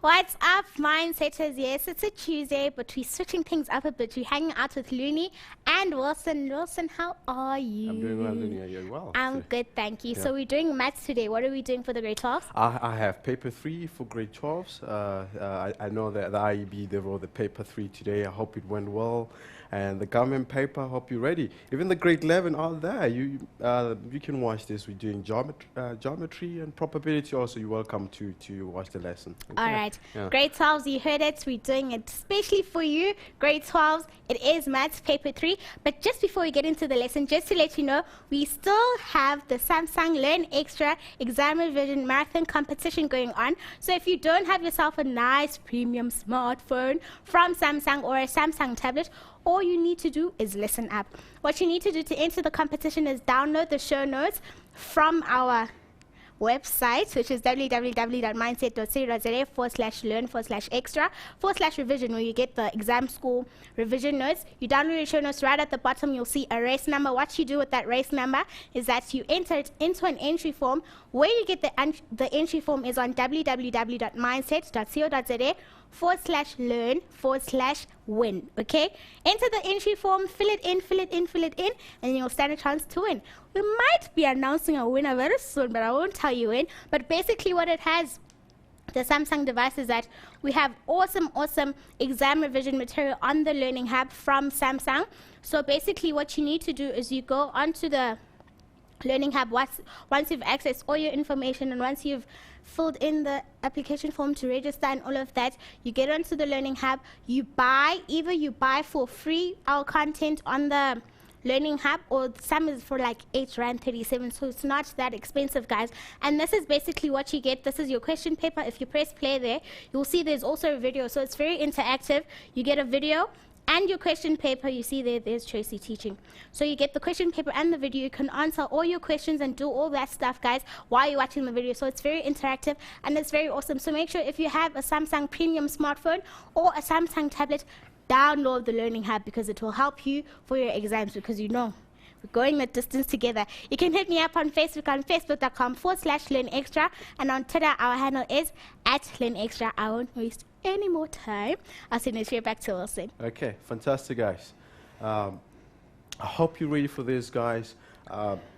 What's up, Mindsetters? Yes, it's a Tuesday, but we're switching things up a bit. We're hanging out with Looney and Wilson. Wilson, how are you? I'm doing well, Looney. Are you well? I'm good, thank you. Yeah. So we're doing maths today. What are we doing for the grade 12s? I have paper 3 for grade 12s. I know that the IEB, they wrote the paper 3 today. I hope it went well. And the government paper, I hope you're ready. Even the grade 11 are there. You can watch this. We're doing geometry and probability also. You're welcome to watch the lesson. Okay? All right. Yeah. Grade 12s, you heard it. We're doing it especially for you. Grade 12s, it is maths paper 3. But just before we get into the lesson, just to let you know, we still have the Samsung Learn Extra Exam Revision Marathon competition going on. So if you don't have yourself a nice premium smartphone from Samsung or a Samsung tablet, all you need to do is listen up. What you need to do to enter the competition is download the show notes from our website, which is www.mindset.co.za/learn/extra/revision, where you get the exam school revision notes. You download your show notes. Right at the bottom, you'll see a race number. What you do with that race number is that you enter it into an entry form. Where you get the entry form is on www.mindset.co.za/learn/win. Okay? Enter the entry form, fill it in, and you'll stand a chance to win. We might be announcing a winner very soon, but I won't tell you when. But basically what it has, the Samsung device, is that we have awesome exam revision material on the Learning Hub from Samsung. So basically what you need to do is you go onto the Learning Hub once you've accessed all your information and once you've filled in the application form to register and all of that, you get onto the Learning Hub, either you buy for free our content on the Learning Hub, or some is for like R8.37, so it's not that expensive, guys. And this is basically what you get. This is your question paper. If you press play there, you'll see there's also a video, so it's very interactive. You get a video and your question paper. You see there's Tracy teaching. So you get the question paper and the video. You can answer all your questions and do all that stuff, guys, while you're watching the video. So it's very interactive and it's very awesome. So make sure if you have a Samsung premium smartphone or a Samsung tablet, download the Learning Hub, because it will help you for your exams, because you know we're going the distance together. You can hit me up on Facebook on facebook.com/learnextra, and on Twitter our handle is @learnextra. I won't waste any more time. I'll send it straight back to Wilson. Okay, fantastic, guys. I hope you're ready for this, guys.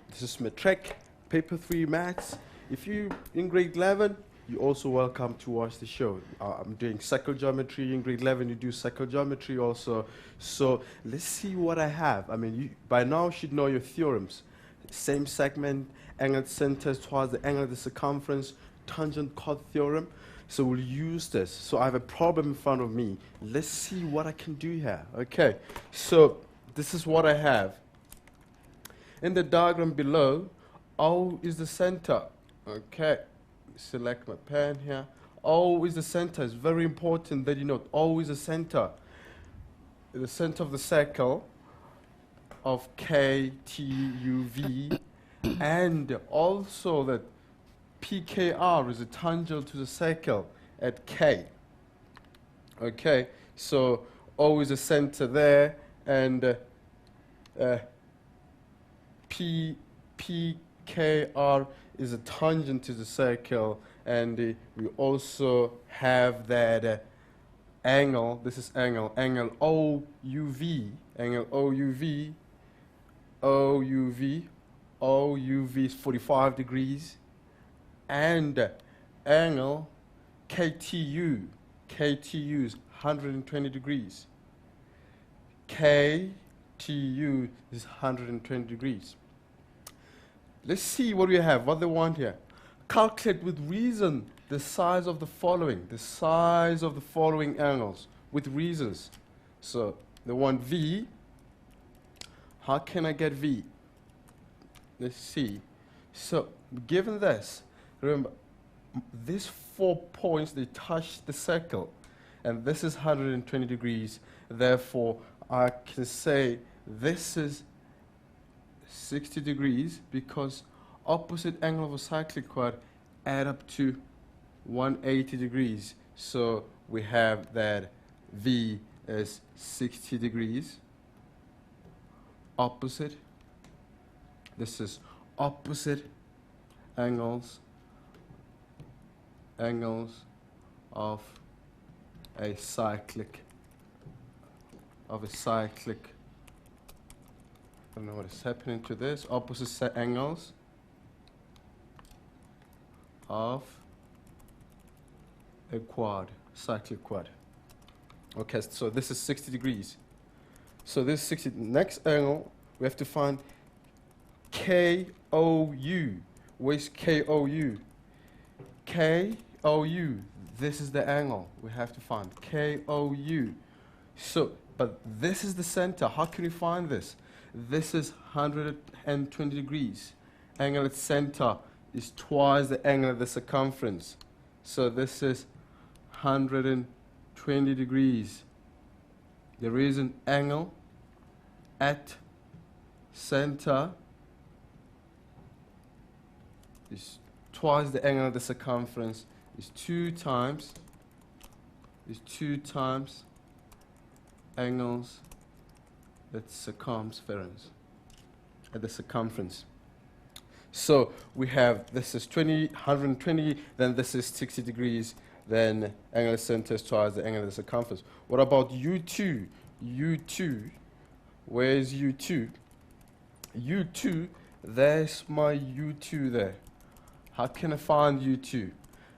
This is Matric, paper 3 maths. If you're in grade 11, you're also welcome to watch the show. I'm doing psychogeometry in grade 11. You do psychogeometry also. So let's see what I have. I mean, you by now should know your theorems. Same segment, angle centers towards the angle of the circumference, tangent chord theorem. So we'll use this. So I have a problem in front of me. Let's see what I can do here. Okay, so this is what I have. In the diagram below, O is the center. Okay. Select my pen here. O is the center. It's very important that you know O is the center. The center of the circle of KTUV, and also that PKR is a tangent to the circle at K. Okay, so O is the center there, and PKR is a tangent to the circle, and we also have that angle. This is angle OUV. Angle OUV is 45 degrees, and angle KTU is 120 degrees. KTU is 120 degrees. Let's see what we have, what they want here. Calculate with reason the size of the following angles with reasons. So they want V. How can I get V? Let's see. So given this, remember, these 4 points, they touch the circle, and this is 120 degrees. Therefore, I can say this is 60 degrees, because opposite angle of a cyclic chord add up to 180 degrees. So we have that V is 60 degrees. Opposite. This is opposite angles of a cyclic, I don't know what is happening to this, opposite angles of a cyclic quad. Okay, so this is 60 degrees. So this 60, next angle, we have to find KOU. Where's KOU? KOU, this is the angle we have to find, KOU. So, but this is the center. How can we find this? This is 120 degrees. Angle at center is twice the angle at the circumference. So this is 120 degrees. There is an angle at center is twice the angle of the circumference, is two times angles at circumference, at the circumference. So we have, this is 120, then this is 60 degrees, then angle of center is twice the angle of the circumference. What about U2? U2, where is U2? U2, there's my U2 there. How can I find U2?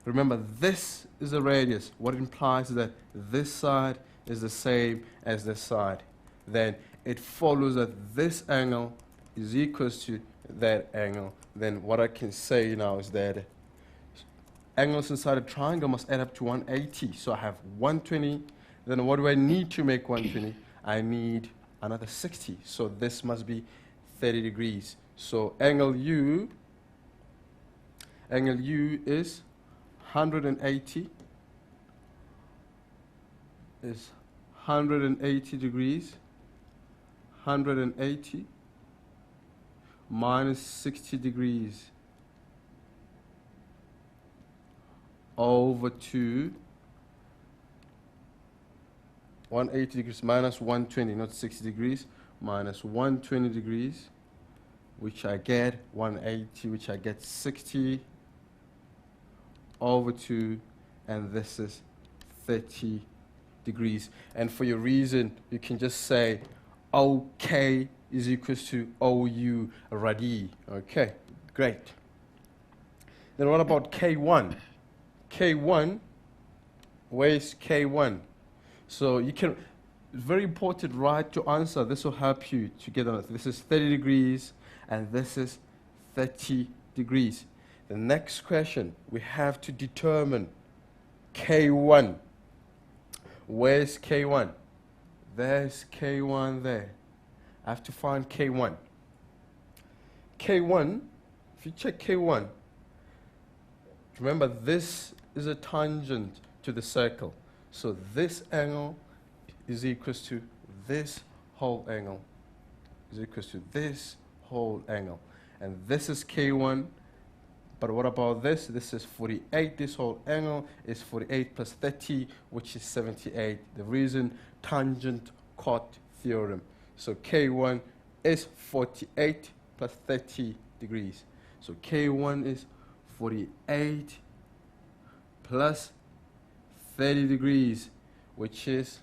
Remember, this is a radius. What implies that this side is the same as this side. Then it follows that this angle is equal to that angle. Then what I can say now is that angles inside a triangle must add up to 180. So I have 120. Then what do I need to make 120? I need another 60. So this must be 30 degrees. So angle U is 180. Is 180 degrees. 180 minus 60 degrees over 2. 180 degrees minus 120, not 60 degrees, minus 120 degrees, which I get 180, which I get 60 over 2, and this is 30 degrees. And for your reason, you can just say OK is equals to OU radii. Okay, great. Then what about K1? K1, where is K1? So you can, it's very important, right, to answer. This will help you to get on. This is 30 degrees, and this is 30 degrees. The next question, we have to determine K1. Where's K1? There's K1 there. I have to find K1. K1, if you check K1, remember this is a tangent to the circle. So this angle is equal to this whole angle, is equal to this whole angle. And this is K1. But what about this? This is 48. This whole angle is 48 plus 30, which is 78. The reason, tangent chord theorem. So K1 is 48 plus 30 degrees. So K1 is 48 plus 30 degrees, which is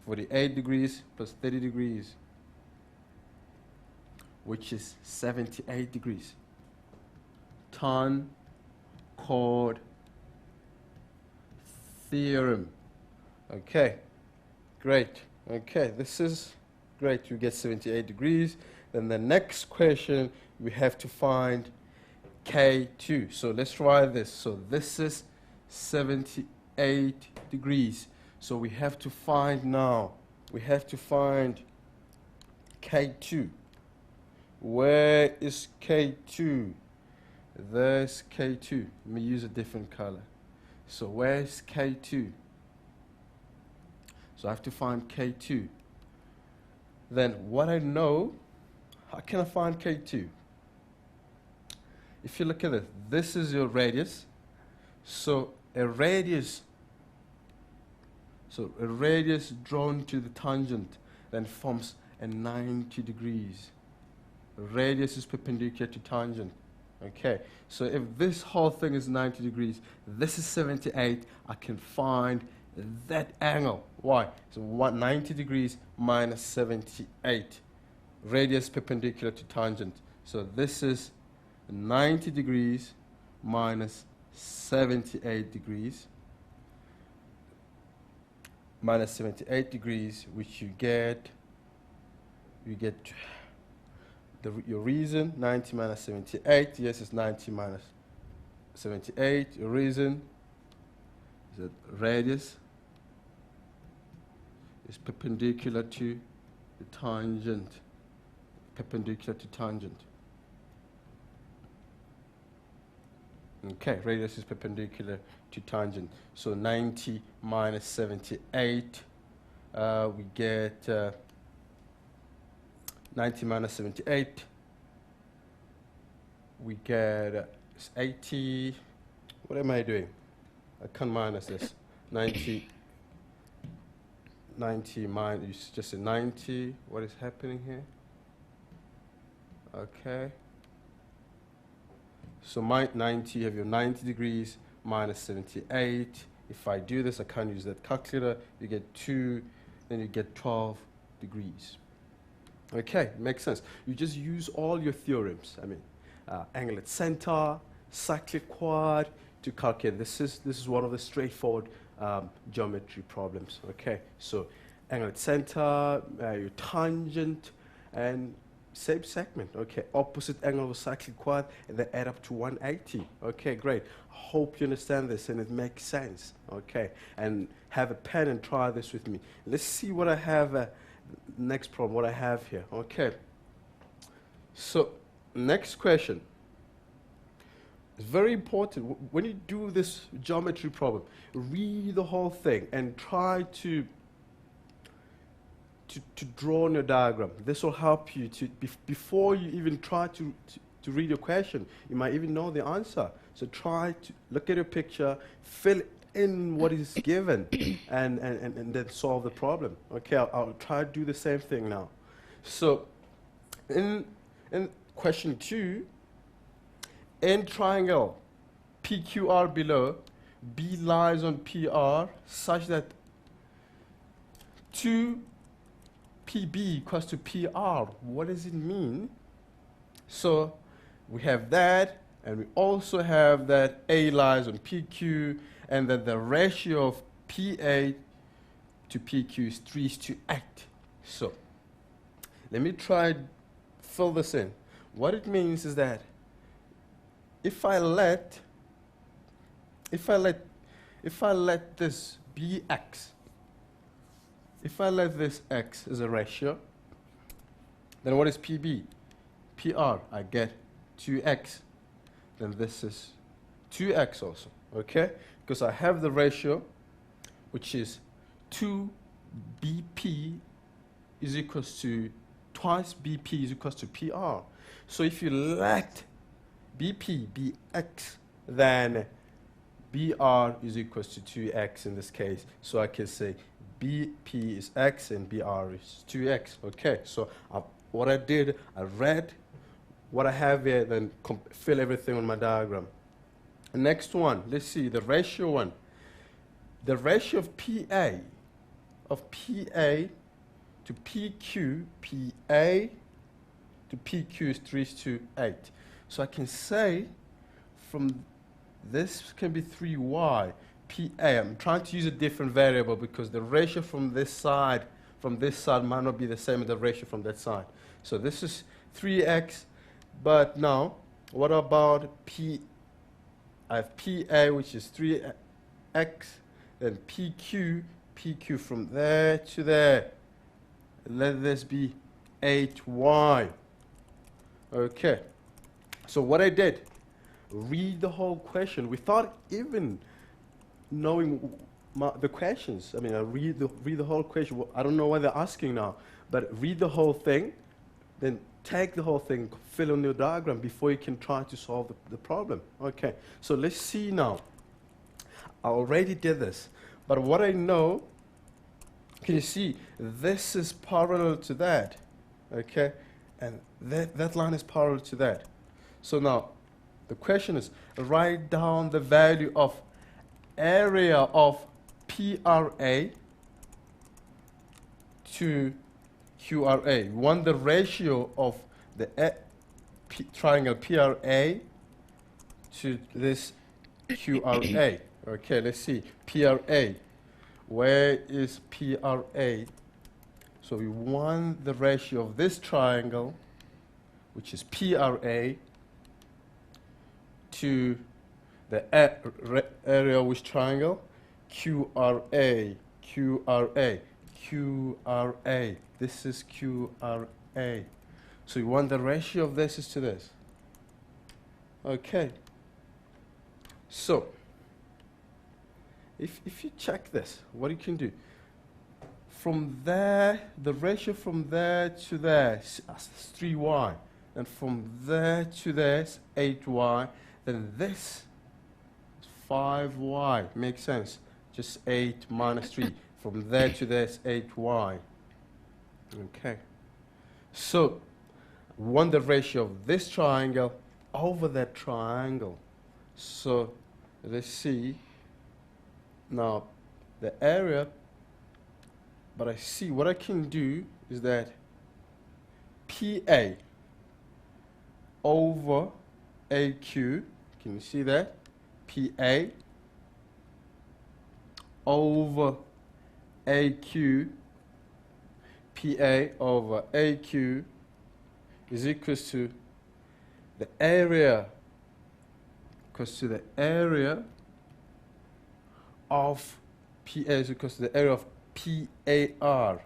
48 degrees plus 30 degrees, which is 78 degrees. Tan chord theorem. Okay, great. Okay, this is great. You get 78 degrees. Then the next question, we have to find K2. So let's try this. So this is 78 degrees. So we have to find now, we have to find K2. Where is K2? There's K2. Let me use a different color. So where's K2? So I have to find K2. Then what I know, how can I find K2? If you look at this is your radius. So a radius drawn to the tangent then forms a 90 degrees. Radius is perpendicular to tangent. Okay, so if this whole thing is 90 degrees, this is 78, I can find that angle. Why? So 90 degrees minus 78. Radius perpendicular to tangent. So this is 90 degrees minus 78 degrees. Minus 78 degrees, which you get your reason, 90 minus 78. Yes, it's 90 minus 78. Your reason is that radius is perpendicular to the tangent. Perpendicular to tangent. Okay, radius is perpendicular to tangent. So 90 minus 78, we get 90 minus 78, we get 80. What am I doing? I can't minus this. 90 minus, just a 90. What is happening here? Okay. So my 90, you have your 90 degrees minus 78. If I do this, I can't use that calculator. You get 2, then you get 12 degrees. Okay, makes sense. You just use all your theorems. I mean, angle at center, cyclic quad to calculate. This is one of the straightforward geometry problems. Okay, so angle at center, your tangent, and same segment. Okay, opposite angle of a cyclic quad, and they add up to 180. Okay, great. Hope you understand this and it makes sense. Okay, and have a pen and try this with me. Let's see what I have. Next problem, what I have here. Okay, so next question. It's very important when you do this geometry problem. Read the whole thing and try to draw on your diagram. This will help you to before you even try to read your question. You might even know the answer. So try to look at your picture, fill in what is given, and then solve the problem. Okay, I'll try to do the same thing now. So in question 2, in triangle PQR below, B lies on PR such that 2PB equals to PR. What does it mean? So we have that, and we also have that A lies on PQ, and that the ratio of PA to PQ is 3:8. So let me try to fill this in. What it means is that if I let this be X, if I let this X as a ratio, then what is PB? PR, I get 2X. Then this is 2X also, okay? Because I have the ratio, which is 2BP is equals to twice BP is equals to PR. So if you let BP be X, then BR is equals to 2X in this case. So I can say BP is X and BR is 2X. Okay, so what I did, I read what I have here, then fill everything on my diagram. Next one, let's see, the ratio one. The ratio of PA to PQ, PA to PQ is 3:8. So I can say from this can be 3y. PA, I'm trying to use a different variable because the ratio from this side might not be the same as the ratio from that side. So this is 3x, but now what about P? I have PA, which is 3x, then PQ from there to there. Let this be 8y. Okay, so what I did, read the whole question without even knowing the questions. I mean, I read the whole question. Well, I don't know what they're asking now, but read the whole thing, then take the whole thing, fill in your diagram before you can try to solve the problem. Okay, so let's see now. I already did this, but what I know, can you see, this is parallel to that, okay? And that line is parallel to that. So now, The question is, write down the value of area of PRA to QRA. We want the ratio of the triangle PRA to this QRA. Okay, let's see. PRA. Where is PRA? So we want the ratio of this triangle, which is PRA, to the area of which triangle? QRA. QRA. QRA. This is QRA. So you want the ratio of this is to this. Okay. So, if you check this, what you can do, from there, the ratio from there to there is 3y. And from there to there is 8y. Then this is 5y. Makes sense. Just 8 minus 3. From there to there is 8y. Okay. So, we want the ratio of this triangle over that triangle. So, let's see. Now, the area, but I see what I can do is that PA over AQ, can you see that? PA over AQ, PA over AQ is equals to the area, of PA is equals to the area of PAR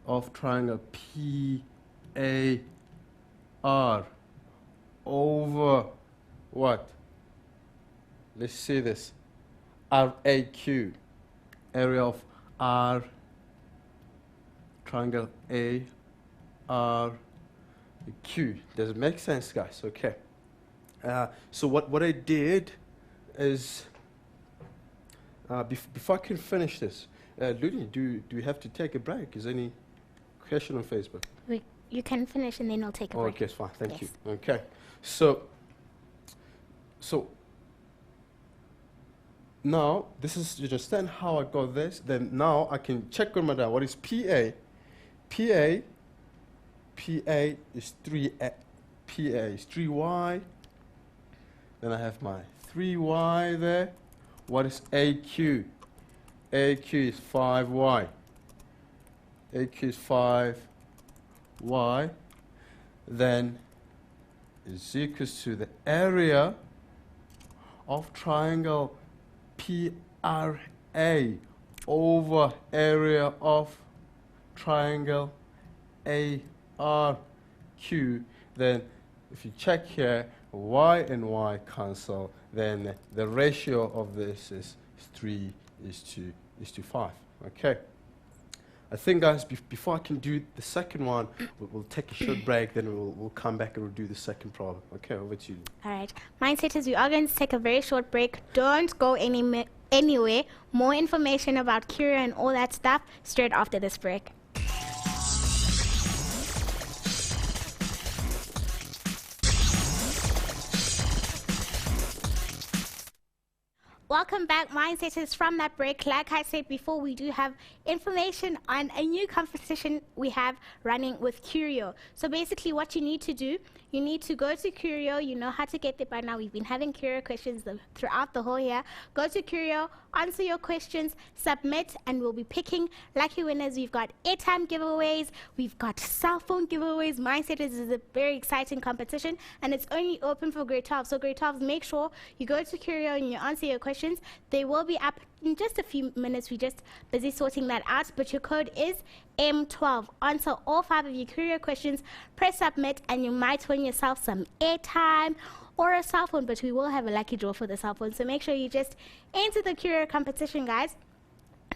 of triangle PAR over what? Let's see this. RAQ, area of R, triangle ARQ. Does it make sense, guys? Okay. So what I did is, before I can finish this, Luni, do we have to take a break? Is there any question on Facebook? You can finish and then I'll take a break. Okay, it's fine. Thank you. Okay. So now, this is, you understand how I got this? Then now I can check on my data. What is PA? PA is 3y. Then I have my 3y there. What is AQ? AQ is 5y. AQ is 5y. Then is equals to the area of triangle PRA over area of triangle ARQ. Then if you check here, y and y cancel, then the ratio of this is 3 is to 5. Okay. I think, guys, before I can do the second one, we'll take a short break, then we'll come back and we'll do the second problem. Okay, over to you. All right. Mindsetters, we are going to take a very short break. Don't go anywhere. More information about Curio and all that stuff straight after this break. Welcome back, Mindsetters, from that break. Like I said before, we do have information on a new competition we have running with Curio. So basically what you need to do, you need to go to Curio. You know how to get there by now. We've been having Curio questions throughout the whole year. Go to Curio, answer your questions, submit, and we'll be picking lucky winners. We've got airtime giveaways. We've got cell phone giveaways. Mindsetters is a very exciting competition, and it's only open for grade 12. So grade 12, make sure you go to Curio and you answer your questions. They will be up in just a few minutes. We're just busy sorting that out, but your code is M12. Answer all 5 of your Curio questions, press submit, and you might win yourself some airtime or a cell phone, but we will have a lucky draw for the cell phone. So make sure you just enter the Curio competition, guys,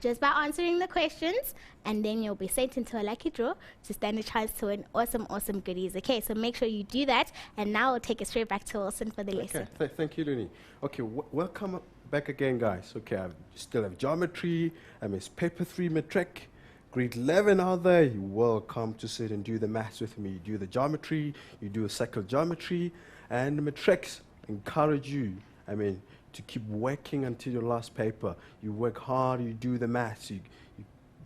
just by answering the questions, and then you'll be sent into a lucky draw to stand a chance to win awesome goodies. Okay, so make sure you do that, and now we'll take it straight back to Wilson for the lesson. Thank you, Luni. Okay, welcome back again, guys. Okay, I still have geometry. It's paper 3 matric. Grade 11 out there, you're welcome to sit and do the maths with me. You do the geometry, you do a cycle geometry, And the matrix encourage you, I mean, to keep working until your last paper. You work hard, you do the maths, you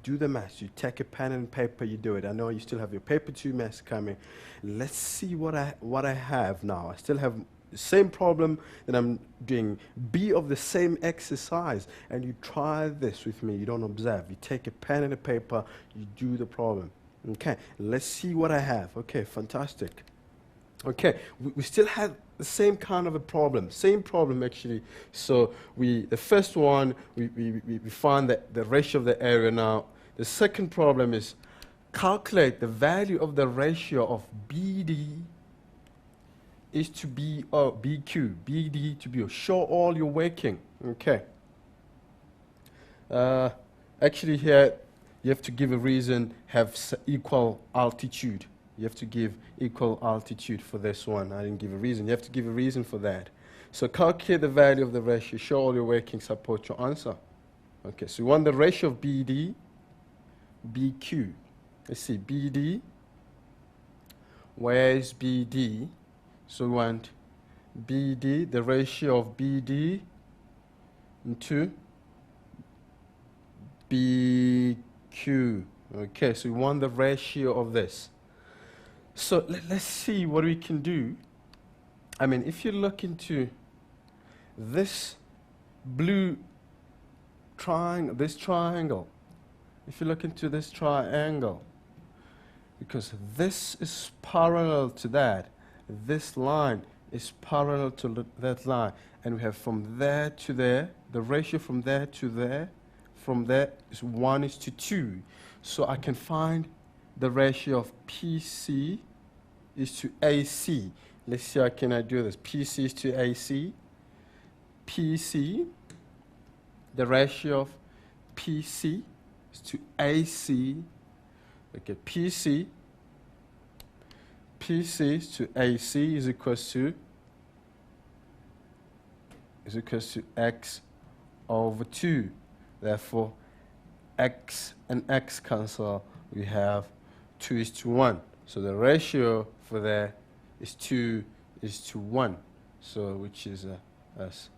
do the maths, you take a pen and paper, you do it. I know you still have your paper 2 maths coming. Let's see what I have now. I still have the same problem that I'm doing, B of the same exercise, and you try this with me. You don't observe. You take a pen and a paper, you do the problem. Okay, let's see what I have. Okay, fantastic. Okay, we still have the same kind of a problem, same problem actually. So the first one, we find that the ratio of the area now. The second problem is calculate the value of the ratio of BD is to BQ, BD to BO. Show all your working. Okay. Actually here, you have to give a reason, have equal altitude. You have to give equal altitude for this one. I didn't give a reason. You have to give a reason for that. So calculate the value of the ratio. Show all your working, support your answer. Okay, so we want the ratio of BD, BQ. Let's see, BD. Where is BD? So we want BD, the ratio of BD into BQ. Okay, so we want the ratio of this. So let's see what we can do. I mean, if you look into this blue triangle, if you look into this triangle, because this is parallel to that, this line is parallel to that line, and we have from there to there, the ratio from there to there, from there is 1:2. So I can find the ratio of PC is to AC. Let's see how can I do this. PC is to AC. PC, the ratio of PC is to AC. Okay, PC is to AC is equals to X over 2. Therefore, X and X cancel. We have 2:1. So the ratio for there is 2:1. So which is is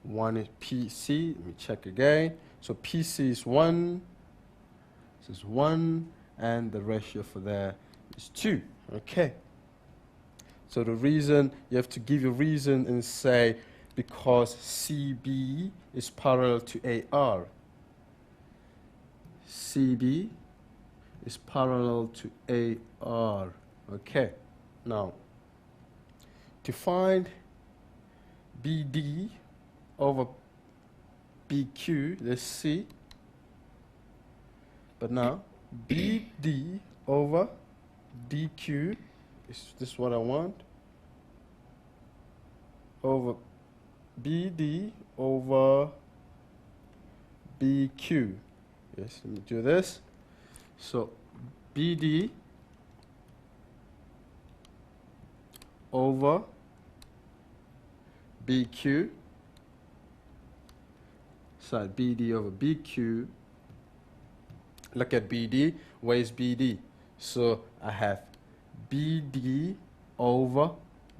1 is PC. Let me check again. So PC is 1. This is 1, and the ratio for there is 2. Okay. So the reason, you have to give a reason and say because CB is parallel to AR. CB is parallel to AR. Okay. Now, to find BD over BQ, let's see. But now, BD over DQ, is this what I want? Over BD over BQ. Yes, let me do this. So BD over BQ. So BD over BQ. Look at BD. Where is BD? So I have BD over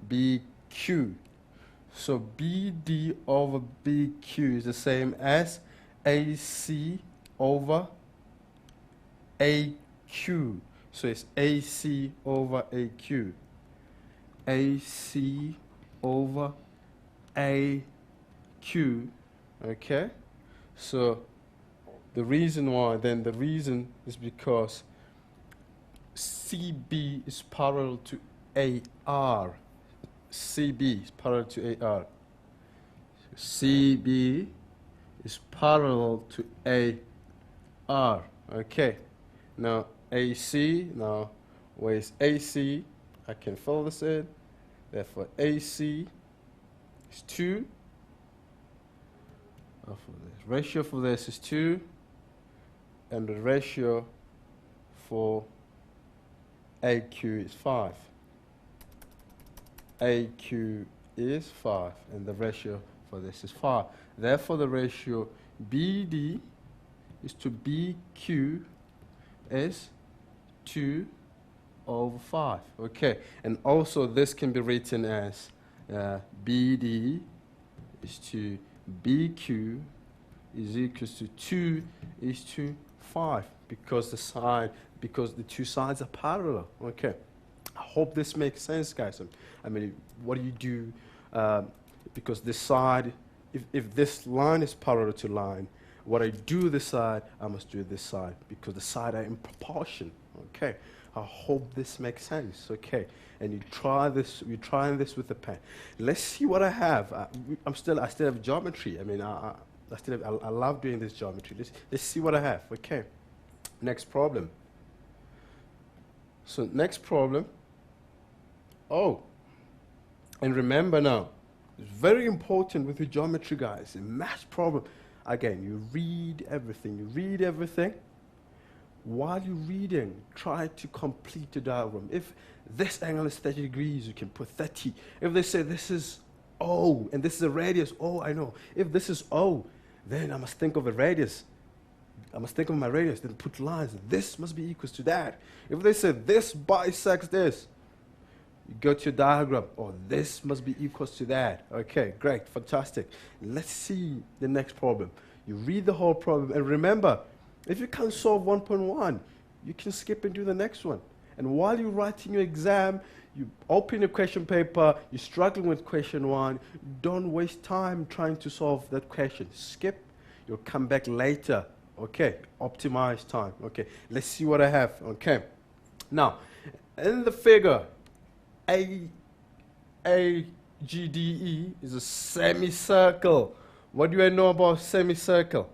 BQ. So BD over BQ is the same as AC over AQ. So it's AC over AQ. AC over AQ. Okay? So the reason why, then the reason is because CB is parallel to AR. CB is parallel to AR. CB is parallel to AR. Okay. Now AC, now where is AC? I can fill this in. Therefore AC is 2. The ratio for this is 2. And the ratio for AQ is 5. AQ is 5, and the ratio for this is 5. Therefore, the ratio BD is to BQ is 2 over 5. Okay, and also this can be written as BD is to BQ is equals to 2 is to 5 because the two sides are parallel. Okay, I hope this makes sense, guys. I mean, what do you do? Because this side, if this line is parallel to line, what I do this side, I must do this side because the side are in proportion. Okay, I hope this makes sense. Okay, and you try this. You're trying this with the pen. Let's see what I have. I still have geometry. I mean, I love doing this geometry. Let's see what I have. Okay, next problem. So next problem. Oh, and remember now, it's very important with the geometry, guys. In math problem, again, you read everything. You read everything. While you're reading, try to complete the diagram. If this angle is 30 degrees, you can put 30. If they say this is O, and this is a radius, oh, I know. If this is O, then I must think of a radius. I must think of my radius, then put lines. This must be equal to that. If they say this bisects this, you go to your diagram, oh, this must be equal to that. Okay, great, fantastic. Let's see the next problem. You read the whole problem, and remember, if you can't solve 1.1, you can skip and do the next one. And while you're writing your exam, you open your question paper, you're struggling with question 1, don't waste time trying to solve that question. Skip, you'll come back later. Okay, optimize time. Okay, let's see what I have. Okay, now, in the figure, AGDE is a semicircle. What do I know about semicircle?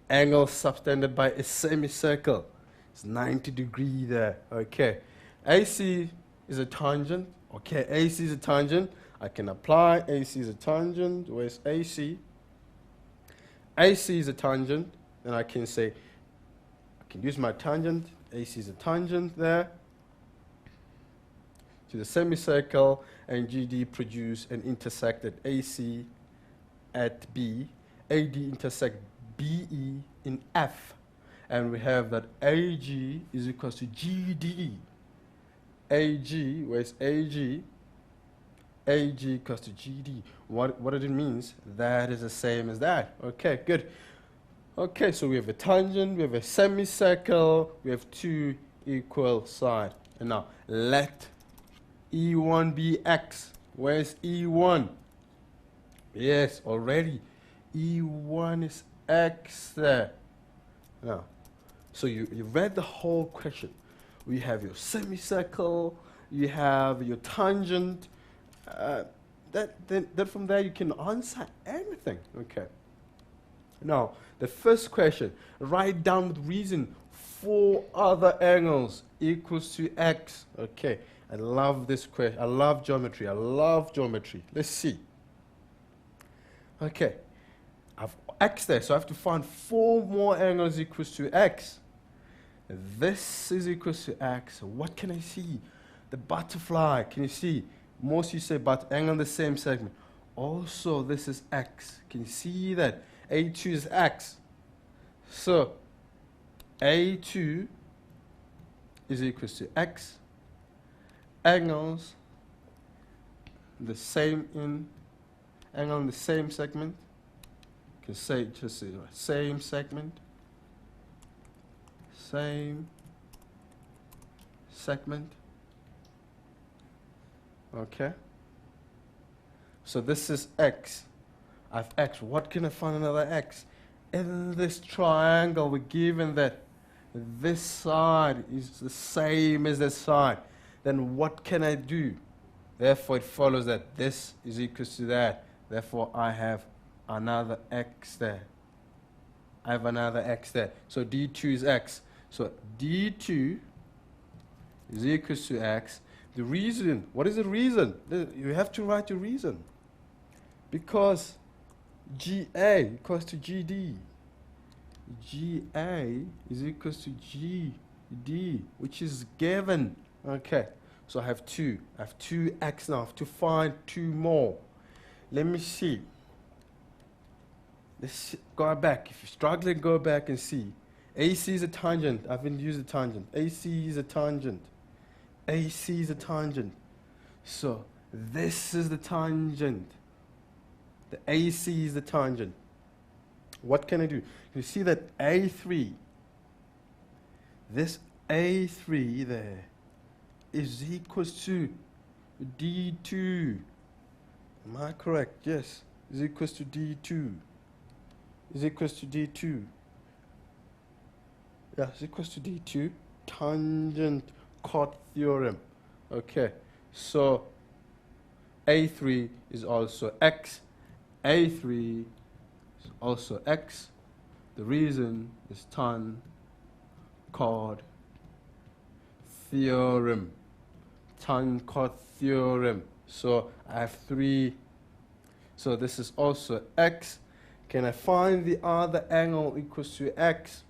Angle subtended by a semicircle. It's 90 degrees there. Okay. AC is a tangent. Okay, AC is a tangent. I can apply AC is a tangent. Where's AC? AC is a tangent. Then I can say, I can use my tangent. AC is a tangent there to the semicircle, and GD produce an intersected AC at B. AD intersect BE in F, and we have that AG is equal to GD. AG, where's AG? AG equals to GD. What it means? That is the same as that. Okay, good. Okay, so we have a tangent, we have a semicircle, we have two equal sides. And now, let E1 be X. Where's E1? Yes, already. E1 is X there. Now, so you read the whole question. We have your semicircle, you have your tangent. Then from there you can answer anything. Okay. Now, the first question, write down with reason 4 other angles equals to X. Okay, I love this question. I love geometry. I love geometry. Let's see. Okay, I've X there, so I have to find 4 more angles equals to X. This is equals to X. What can I see? The butterfly. Can you see? Most you say, but angle in the same segment. Also, this is X. Can you see that? A2 is X. So, A2 is equals to X. Angles the same angle in the same segment. You can say just same segment. Same segment. Okay. So this is X. I have X. What can I find another X? In this triangle, we're given that this side is the same as this side. Then what can I do? Therefore, it follows that this is equal to that. Therefore, I have another X there. I have another X there. So D2 is X. So D2 is equal to X. The reason, what is the reason? You have to write your reason. Because GA equals to GD. GA is equal to GD, which is given. Okay, so I have 2. I have 2X now. I have to find 2 more. Let me see. Let's go back. If you're struggling, go back and see. AC is a tangent. I haven't used a tangent. AC is a tangent. AC is a tangent. So this is the tangent. The AC is the tangent. What can I do? You see that A3, this A3 there is equals to D2. Am I correct? Yes. Is equals to D2. Is equals to D2. Yeah, is equals to D2. Tangent chord theorem. Okay. So A3 is also X. A3 is also X. The reason is tan chord theorem. Tan chord theorem. So I have 3. So this is also X. Can I find the other angle equals to X?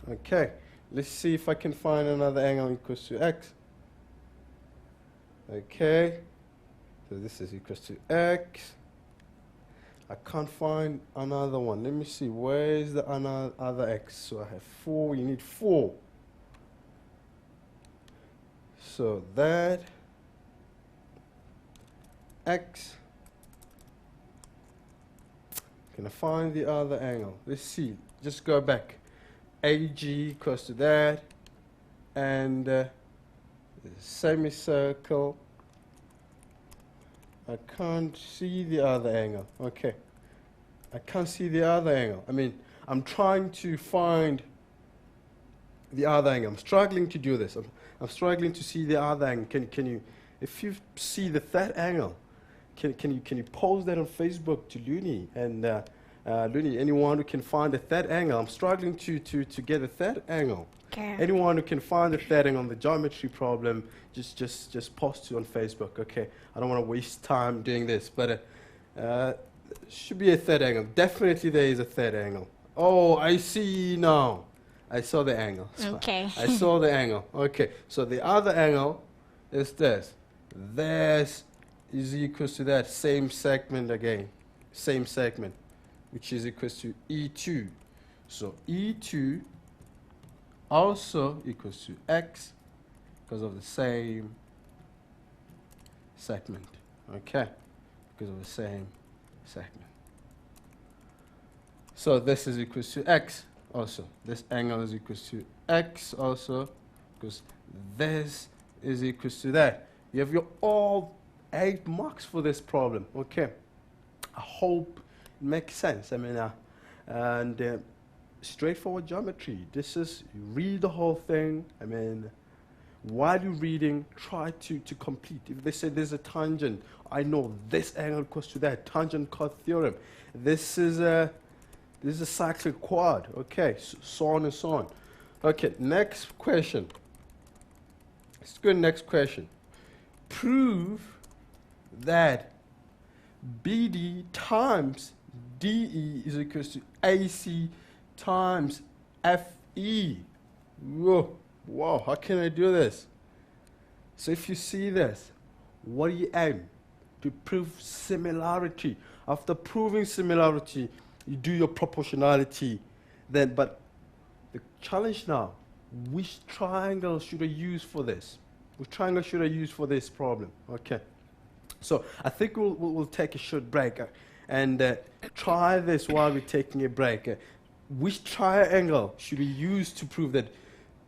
Okay. Let's see if I can find another angle equals to X. Okay. So this is equals to X. I can't find another one. Let me see. Where is the other X? So I have 4. You need 4. So that X. Can I find the other angle? Let's see. Just go back. AG equals to that. And semicircle. I can't see the other angle. Okay. I can't see the other angle. I mean, I'm trying to find the other angle. I'm struggling to do this. I'm struggling to see the other angle. Can you, if you see the third angle, can you post that on Facebook to Looney and Looney, anyone who can find the third angle? I'm struggling to get a third angle. Okay. Anyone who can find the third angle on the geometry problem, just post it on Facebook. Okay. I don't want to waste time doing this, but should be a third angle. Definitely there is a third angle. Oh, I see now. I saw the angle. Okay. I saw the angle. Okay. So the other angle is this. This is equals to that same segment again. Same segment, which is equals to E2. So E2 also equals to X because of the same segment. Okay. Because of the same segment. So this is equals to X also. This angle is equals to X also because this is equals to that. You have your all 8 marks for this problem. Okay. I hope it makes sense. I mean, and straightforward geometry. This is, you read the whole thing. I mean, while you're reading, try to complete. If they say there's a tangent, I know this angle equals to that. Tangent chord theorem. This is a cyclic quad. Okay, so on and so on. Okay, next question. Let's go to the next question. Prove that BD times DE is equals to AC times FE. Whoa, how can I do this? So if you see this, what do you aim? To prove similarity. After proving similarity, you do your proportionality. Then, but the challenge now, which triangle should I use for this? Which triangle should I use for this problem? Okay. So I think we'll take a short break and try this while we're taking a break. Which triangle should we use to prove that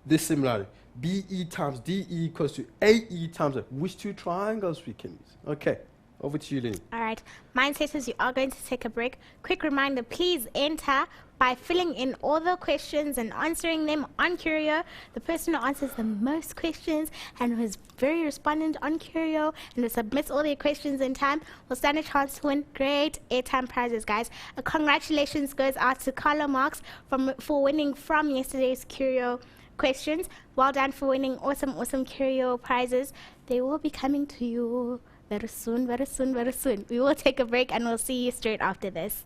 this similarity? BE times DE equals to AE times which 2 triangles we can use? Okay. Over to you, Lynn. All right. Mindsetters, you are going to take a break. Quick reminder, please enter by filling in all the questions and answering them on Curio. The person who answers the most questions and who is very respondent on Curio and who submits all their questions in time will stand a chance to win great airtime prizes, guys. Congratulations goes out to Carla Marks for winning from yesterday's Curio questions. Well done for winning awesome Curio prizes. They will be coming to you very soon. We will take a break and we'll see you straight after this.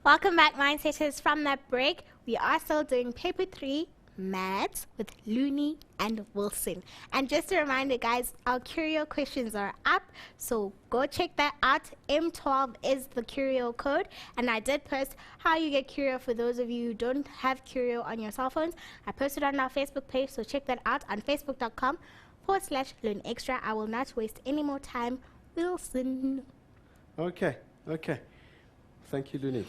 Welcome back, Mindsetters, from that break. We are still doing paper 3, Maths with Looney and Wilson. And just a reminder, guys, our Curio questions are up, so go check that out. M12 is the Curio code, and I did post how you get Curio for those of you who don't have Curio on your cell phones. I posted on our Facebook page, so check that out on facebook.com/Learn Extra. I will not waste any more time. Wilson. Okay. Thank you, Looney.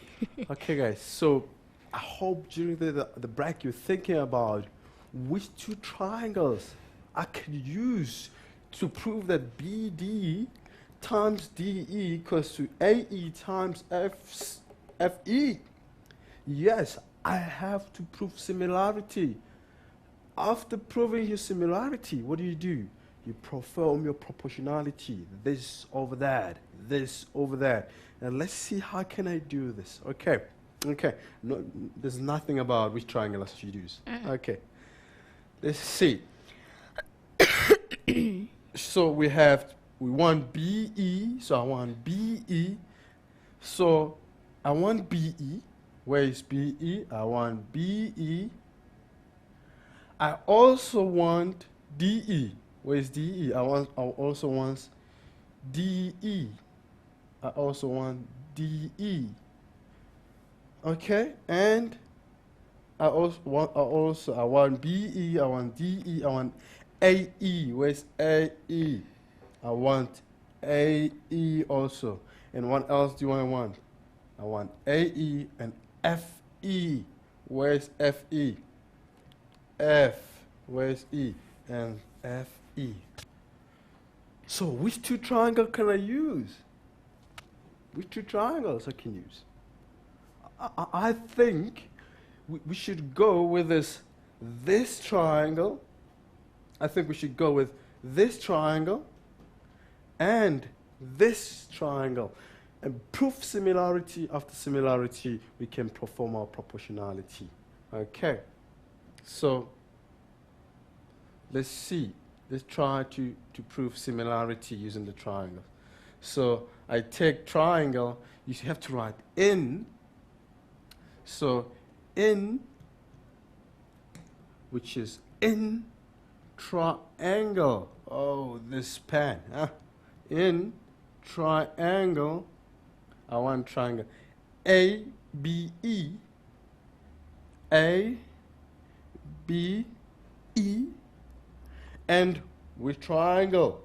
Okay, guys. So I hope during the break you're thinking about which two triangles I can use to prove that BD times DE equals to AE times FE. Yes, I have to prove similarity. After proving your similarity, what do? You perform your proportionality. This over that, this over that. And let's see how can I do this. Okay. No, there's nothing about which triangle I should use. Okay. Let's see. So we want BE. So I want BE. So I want BE. Where is BE? I want BE. I also want DE. Where is DE? I also want DE. I also want DE. Okay, and I want BE, I want DE, I want AE. Where's AE? I want AE also. And what else do I want? I want AE and FE. Where's FE? F. Where's E? And FE. So which two triangles can I use? Which two triangles I can use? I think we should go with this triangle. I think we should go with this triangle and this triangle. And proof similarity after similarity, we can perform our proportionality. Okay. So let's see. Let's try to prove similarity using the triangle. So I take triangle. You have to write in. So in, which is in triangle. Oh, this pen. In triangle. I want triangle. ABE. ABE. And with triangle.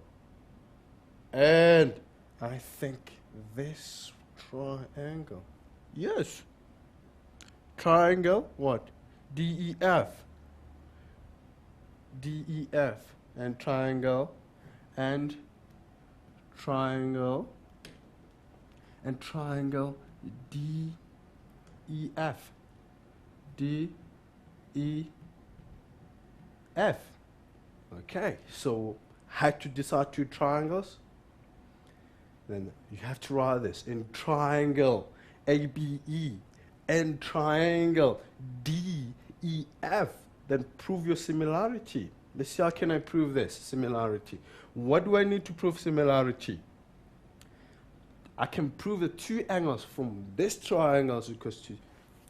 And I think this triangle. Yes. Triangle, what? DEF. DEF. And triangle. And triangle. And triangle DEF. DEF. Okay, so had to decide two triangles. Then you have to write this in triangle ABE and triangle DEF. Then prove your similarity. Let's see how can I prove this similarity. What do I need to prove similarity? I can prove the two angles from this triangle is equals to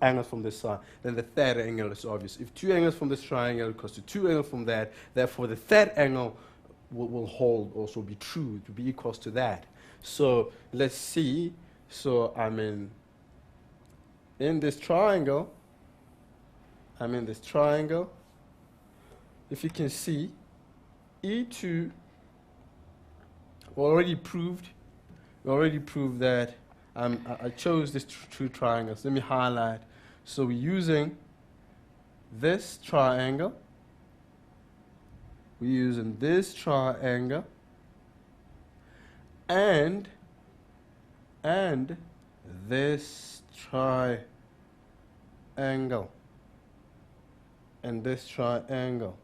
angles from this side. Then the third angle is obvious. If two angles from this triangle equals to two angles from that, therefore the third angle will hold, also be true, to be equals to that. So let's see. So I'm in this triangle. I'm in this triangle. If you can see, E2 already proved that I chose these two triangles. Let me highlight. So we're using this triangle. We're using this triangle and this triangle and this triangle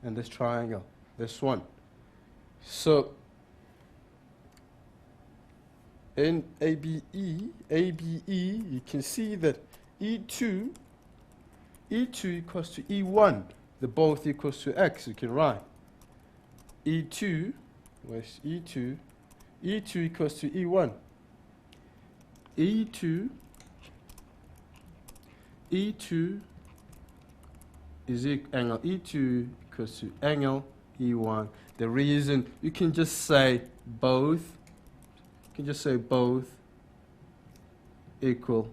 and this triangle, this one. So in ABE, you can see that E2 equals to E1. They're both equals to X. You can write E2, where's E2? E2 equals to E1. E2 angle E2 equals to angle E1. The reason you can just say both, equal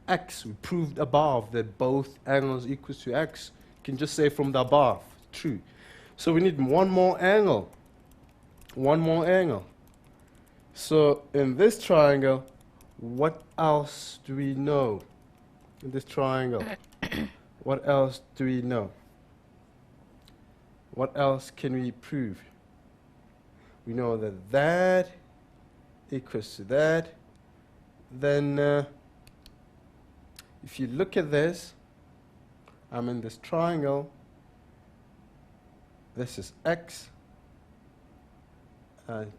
x. We proved above that both angles equals to x. You can just say from the above, true. So we need one more angle. So in this triangle, what else do we know? In this triangle, what else do we know? What else can we prove? We know that that equals to that. Then if you look at this, I'm in this triangle. This is x.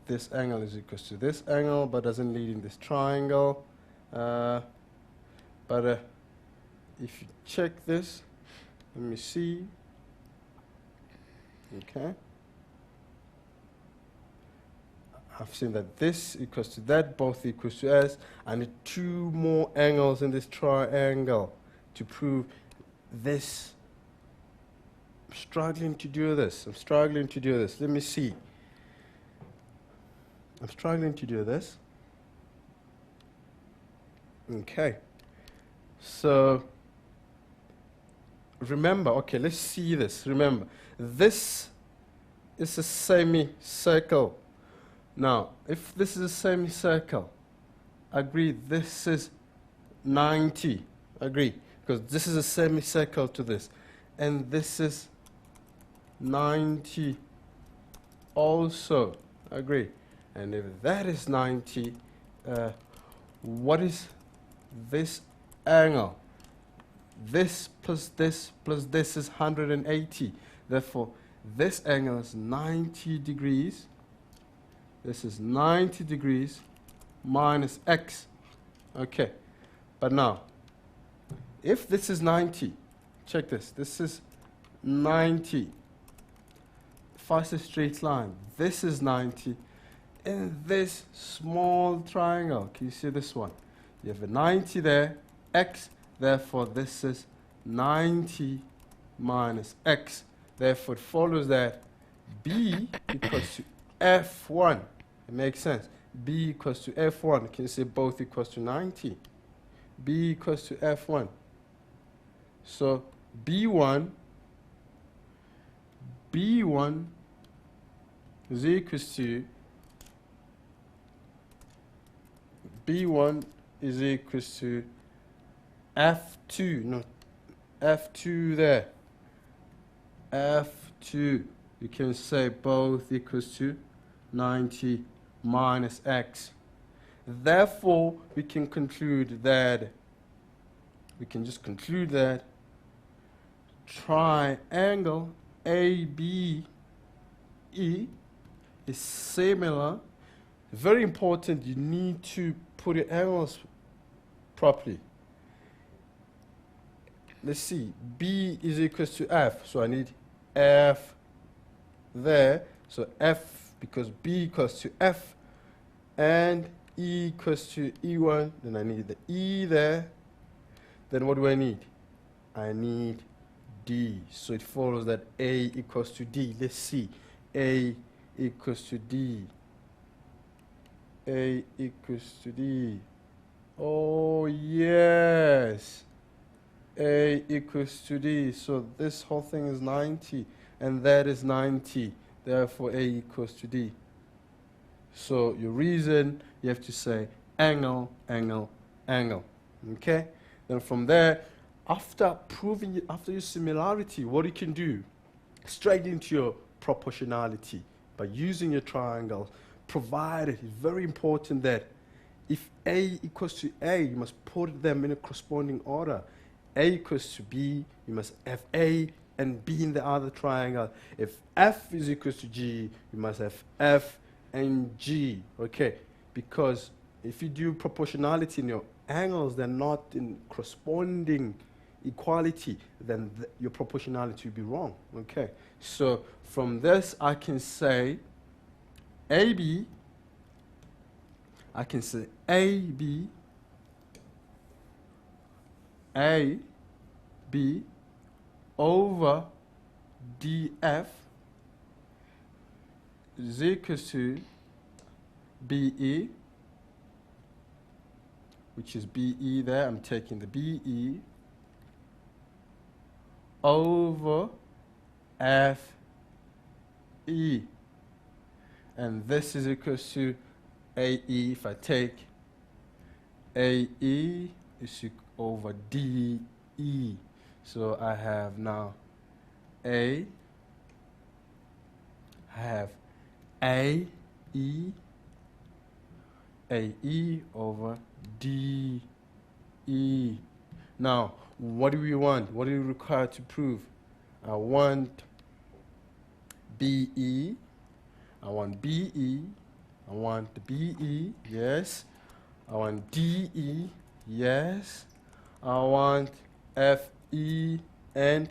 This angle is equal to this angle, but doesn't lead in this triangle. But if you check this, let me see. Okay. I've seen that this equals to that, both equals to s. I need two more angles in this triangle to prove this. I'm struggling to do this. Let me see. I'm struggling to do this. Okay. So, remember, okay, let's see this. Remember, this is a semicircle. Now, if this is a semicircle, agree, this is 90. Agree, because this is a semicircle to this. And this is 90 also. Agree. And if that is 90, what is this angle? This plus this is 180. Therefore, this angle is 90 degrees. This is 90 degrees minus x. Okay. But now, if this is 90, check this. This is 90. If I say straight line, this is 90. In this small triangle, can you see this one? You have a 90 there, x, therefore this is 90 minus x. Therefore it follows that b equals to f1. It makes sense. B equals to f1. Can you say both equals to 90? B equals to f1. So b1 is equals to B1 is equals to F2, no, F2 there. F2, you can say both equals to 90 minus x. Therefore, we can conclude that, triangle ABE is similar. Very important, you need to put your angles properly. Let's see, B is equals to F, so I need F there. So F, because B equals to F, and E equals to E1, then I need the E there. Then what do I need? I need D. So it follows that A equals to D. Let's see, A equals to D. A equals to D. Oh, yes. A equals to D. So this whole thing is 90, and that is 90. Therefore, A equals to D. So your reason, you have to say angle, angle, angle. Okay? Then from there, after your similarity, what you can do, straight into your proportionality by using your triangles. Provided, it's very important that if A equals to A, you must put them in a corresponding order. A equals to B, you must have A and B in the other triangle. If F is equals to G, you must have F and G, okay? Because if you do proportionality in your angles, they're not in corresponding equality, then your proportionality will be wrong, okay? So from this, I can say AB, I can say AB, AB over df is equals to BE, which is BE there. I'm taking the BE over FE. And this is equals to AE. If I take AE is over DE. So I have now I have AE over DE. Now, what do we want? What do we require to prove? I want BE. I want BE. I want the BE. Yes. I want DE. Yes. I want FE and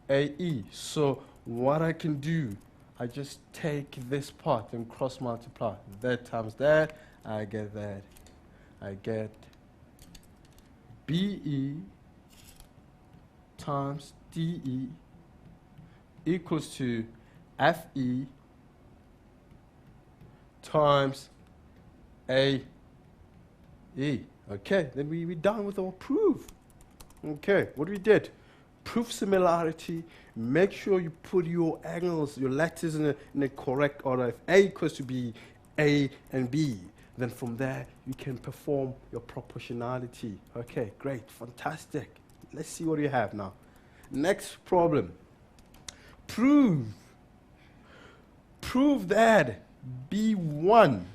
AE. So what I can do, I just take this part and cross multiply. That times that, I get that. I get BE times DE equals to FE times AE. Okay, then we're done with our proof. Okay, what we did? Proof similarity. Make sure you put your angles, your letters in the correct order. If A equals to B, A and B, then from there you can perform your proportionality. Okay, great, fantastic. Let's see what you have now. Next problem. Prove that B1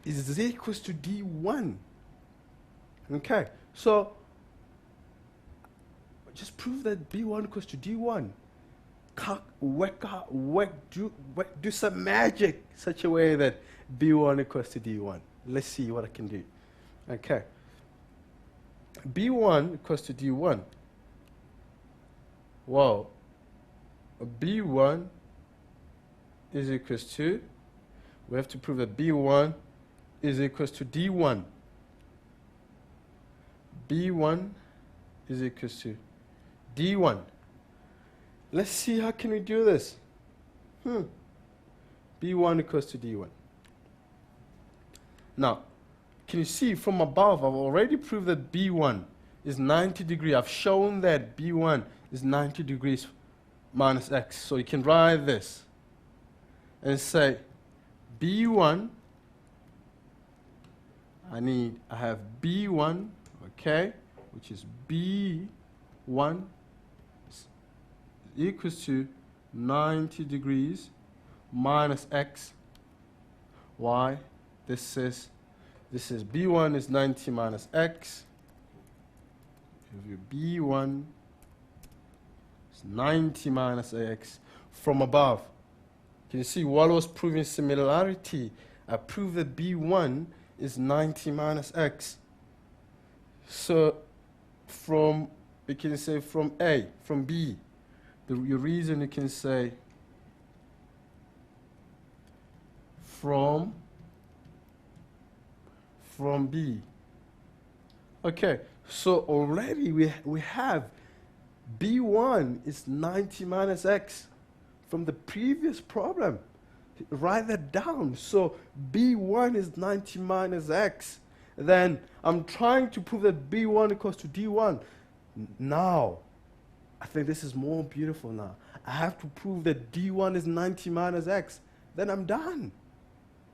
is equals to D1. Okay, so just prove that B1 equals to D1. Do some magic such a way that B1 equals to D1. Let's see what I can do. Okay. B1 equals to D1. Well, B1 is equals to, we have to prove that B1 is equals to D1. B1 is equals to D1. Let's see how can we do this. B1 equals to D1. Now, can you see from above, I've already proved that B1 is 90 degrees. I've shown that B1 is 90 degrees minus X. So you can write this and say B1, I have B1, okay, which is B1 equals to 90 degrees minus X. Why? This is B1 is 90 minus X. If your B1 is 90 minus X from above. Can you see while I was proving similarity, I proved that B1 is 90 minus X. So from, you can say from A, from B, your reason you can say from B. Okay, so already we have B1 is 90 minus X from the previous problem. Write that down. So B1 is 90 minus X. Then I'm trying to prove that B1 equals to D1. Now, I think this is more beautiful now. I have to prove that D1 is 90 minus X. Then I'm done.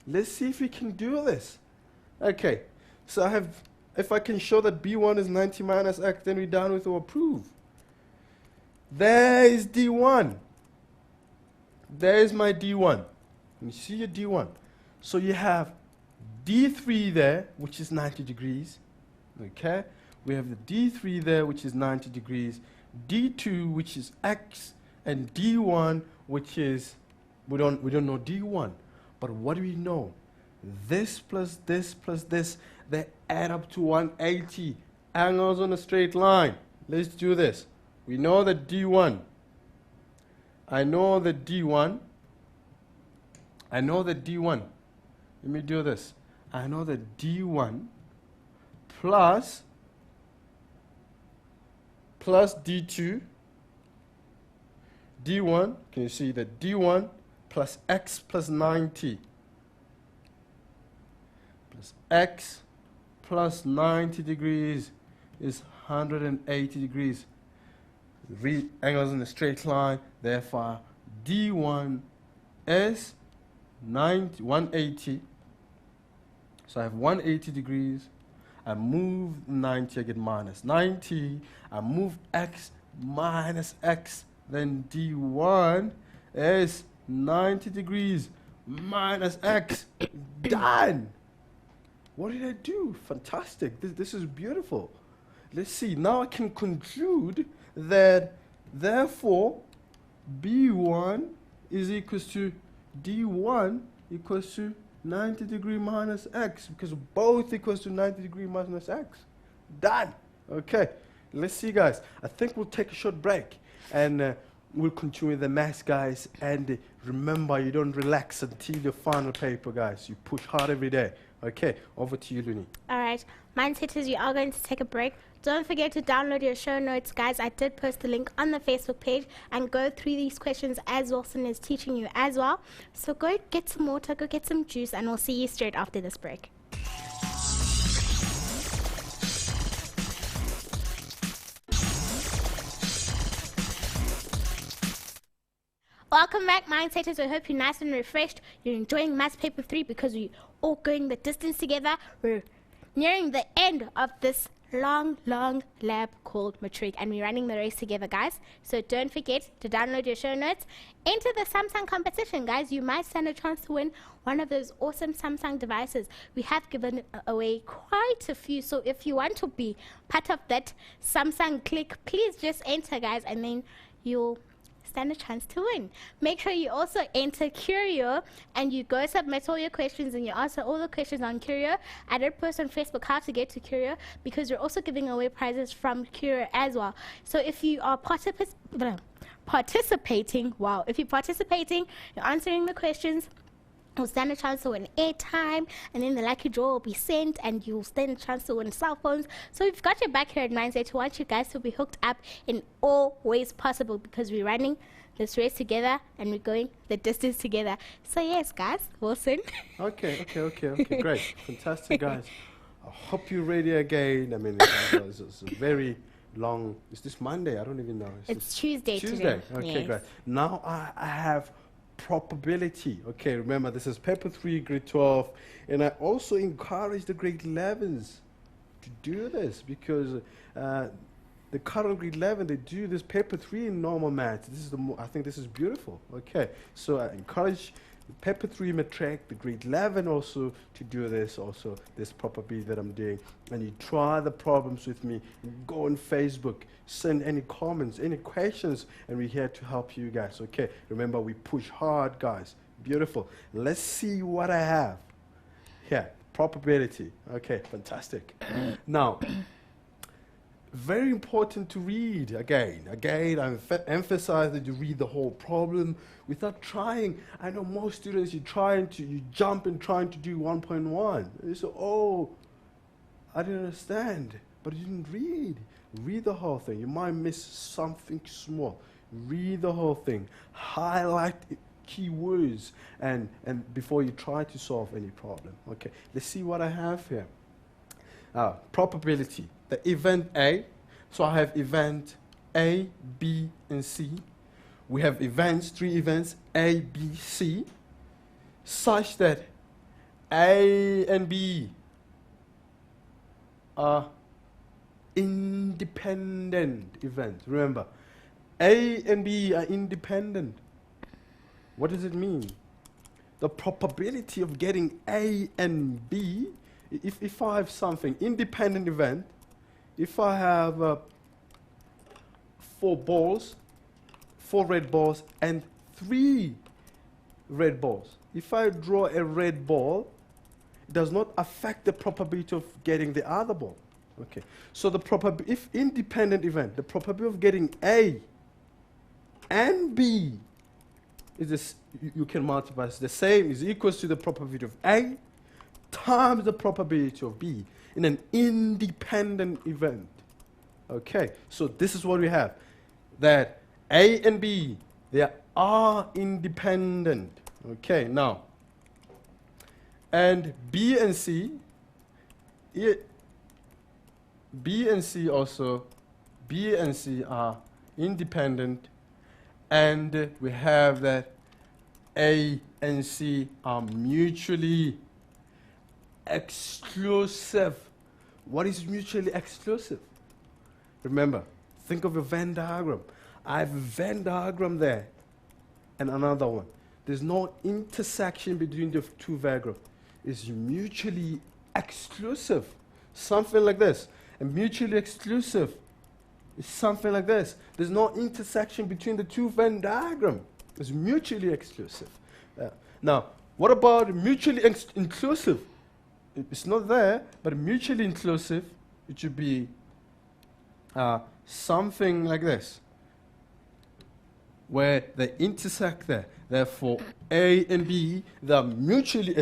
Let's see if we can do this. Okay, so if I can show that B1 is 90 minus X, then we're done with our proof. There is D1. There is my D1. You see your D1. So you have D3 there, which is 90 degrees. Okay? We have the D3 there, which is 90 degrees. D2, which is X, and D1, which is, we don't know D1. But what do we know? This plus this, they add up to 180. Angles on a straight line. Let's do this. We know that D1. I know that D1. Let me do this. I know that D1 plus D2 D1, can you see that D1 plus X plus 90 plus X plus 90 degrees is 180 degrees. Read angles in a straight line, therefore D1 is 180. So I have 180 degrees. I move 90, I get minus 90. I move X minus X. Then D1 is 90 degrees minus X. Done. What did I do? Fantastic. This is beautiful. Let's see. Now I can conclude that, therefore, B1 is equals to D1 equals to 90 degree minus X, because both equals to 90 degree minus X. Done. Okay. Let's see, guys. I think we'll take a short break, and we'll continue the maths, guys. And remember, you don't relax until your final paper, guys. You push hard every day. Okay, over to you, Luni. All right, Mindsetters, you are going to take a break. Don't forget to download your show notes, guys. I did post the link on the Facebook page, and go through these questions as Wilson is teaching you as well. So go get some water, go get some juice, and we'll see you straight after this break. Welcome back, Mindsetters. I hope you're nice and refreshed. You're enjoying Maths Paper 3 because we're all going the distance together. We're nearing the end of this long lab called Matric, and we're running the race together, guys. So don't forget to download your show notes. Enter the Samsung competition, guys. You might stand a chance to win one of those awesome Samsung devices. We have given away quite a few, so if you want to be part of that Samsung clique, please just enter, guys, and then you'll stand a chance to win. Make sure you also enter Curio, and you go submit all your questions and you answer all the questions on Curio. I did post on Facebook how to get to Curio, because we're also giving away prizes from Curio as well. So if you are participating, you're answering the questions, you'll stand a chance to win airtime, and then the lucky draw will be sent, and you'll stand a chance to win cell phones. So we've got your back here at Mindset. We want you guys to be hooked up in all ways possible, because we're running this race together and we're going the distance together. So yes, guys, Wilson. Okay, great. Fantastic, guys. I hope you're ready again. I mean, it's a very long, is this Monday? I don't even know. It's Tuesday today. Tuesday, okay, yes. Great. Now I have probability. Okay, remember, this is paper 3, grade 12, and I also encourage the grade 11s to do this, because the current grade 11, they do this paper 3 in normal maths. This is I think this is beautiful. Okay, so I encourage the paper 3 matric, the grade 11 also to do this probability that I'm doing. And you try the problems with me. You go on Facebook, send any comments, any questions, and we're here to help you guys. Okay, remember, we push hard, guys. Beautiful. Let's see what I have here. Probability. Okay, fantastic. Now, very important to read again. I emphasize that you read the whole problem without trying. I know most students, you jump and trying to do 1.1. You say, oh, I didn't understand, but you didn't read. Read the whole thing. You might miss something small. Read the whole thing. Highlight key words and before you try to solve any problem. Okay, let's see what I have here. Probability. The event A. So I have event A, B, and C. We have events, 3 events, A, B, C, such that A and B are independent events. Remember, A and B are independent. What does it mean? The probability of getting A and B, if I have something, independent event, if I have 4 balls, 4 red balls, and 3 red balls. If I draw a red ball, it does not affect the probability of getting the other ball. Okay, so if independent event, the probability of getting A and B is this, you can multiply, it's the same, is equals to the probability of A times the probability of B in an independent event. Okay, so this is what we have, that A and B They are independent. Okay, now, and B and C, B and C also, B and C are independent, and we have that A and C are mutually exclusive. What is mutually exclusive? Remember, think of a Venn diagram. I have a Venn diagram there and another one. There's no intersection between the two diagrams. It's mutually exclusive. Something like this. And mutually exclusive is something like this. There's no intersection between the two Venn diagrams. It's mutually exclusive. Now, what about mutually inclusive? It's not there, but mutually inclusive, it should be something like this, where they intersect there. Therefore, A and B, they're mutually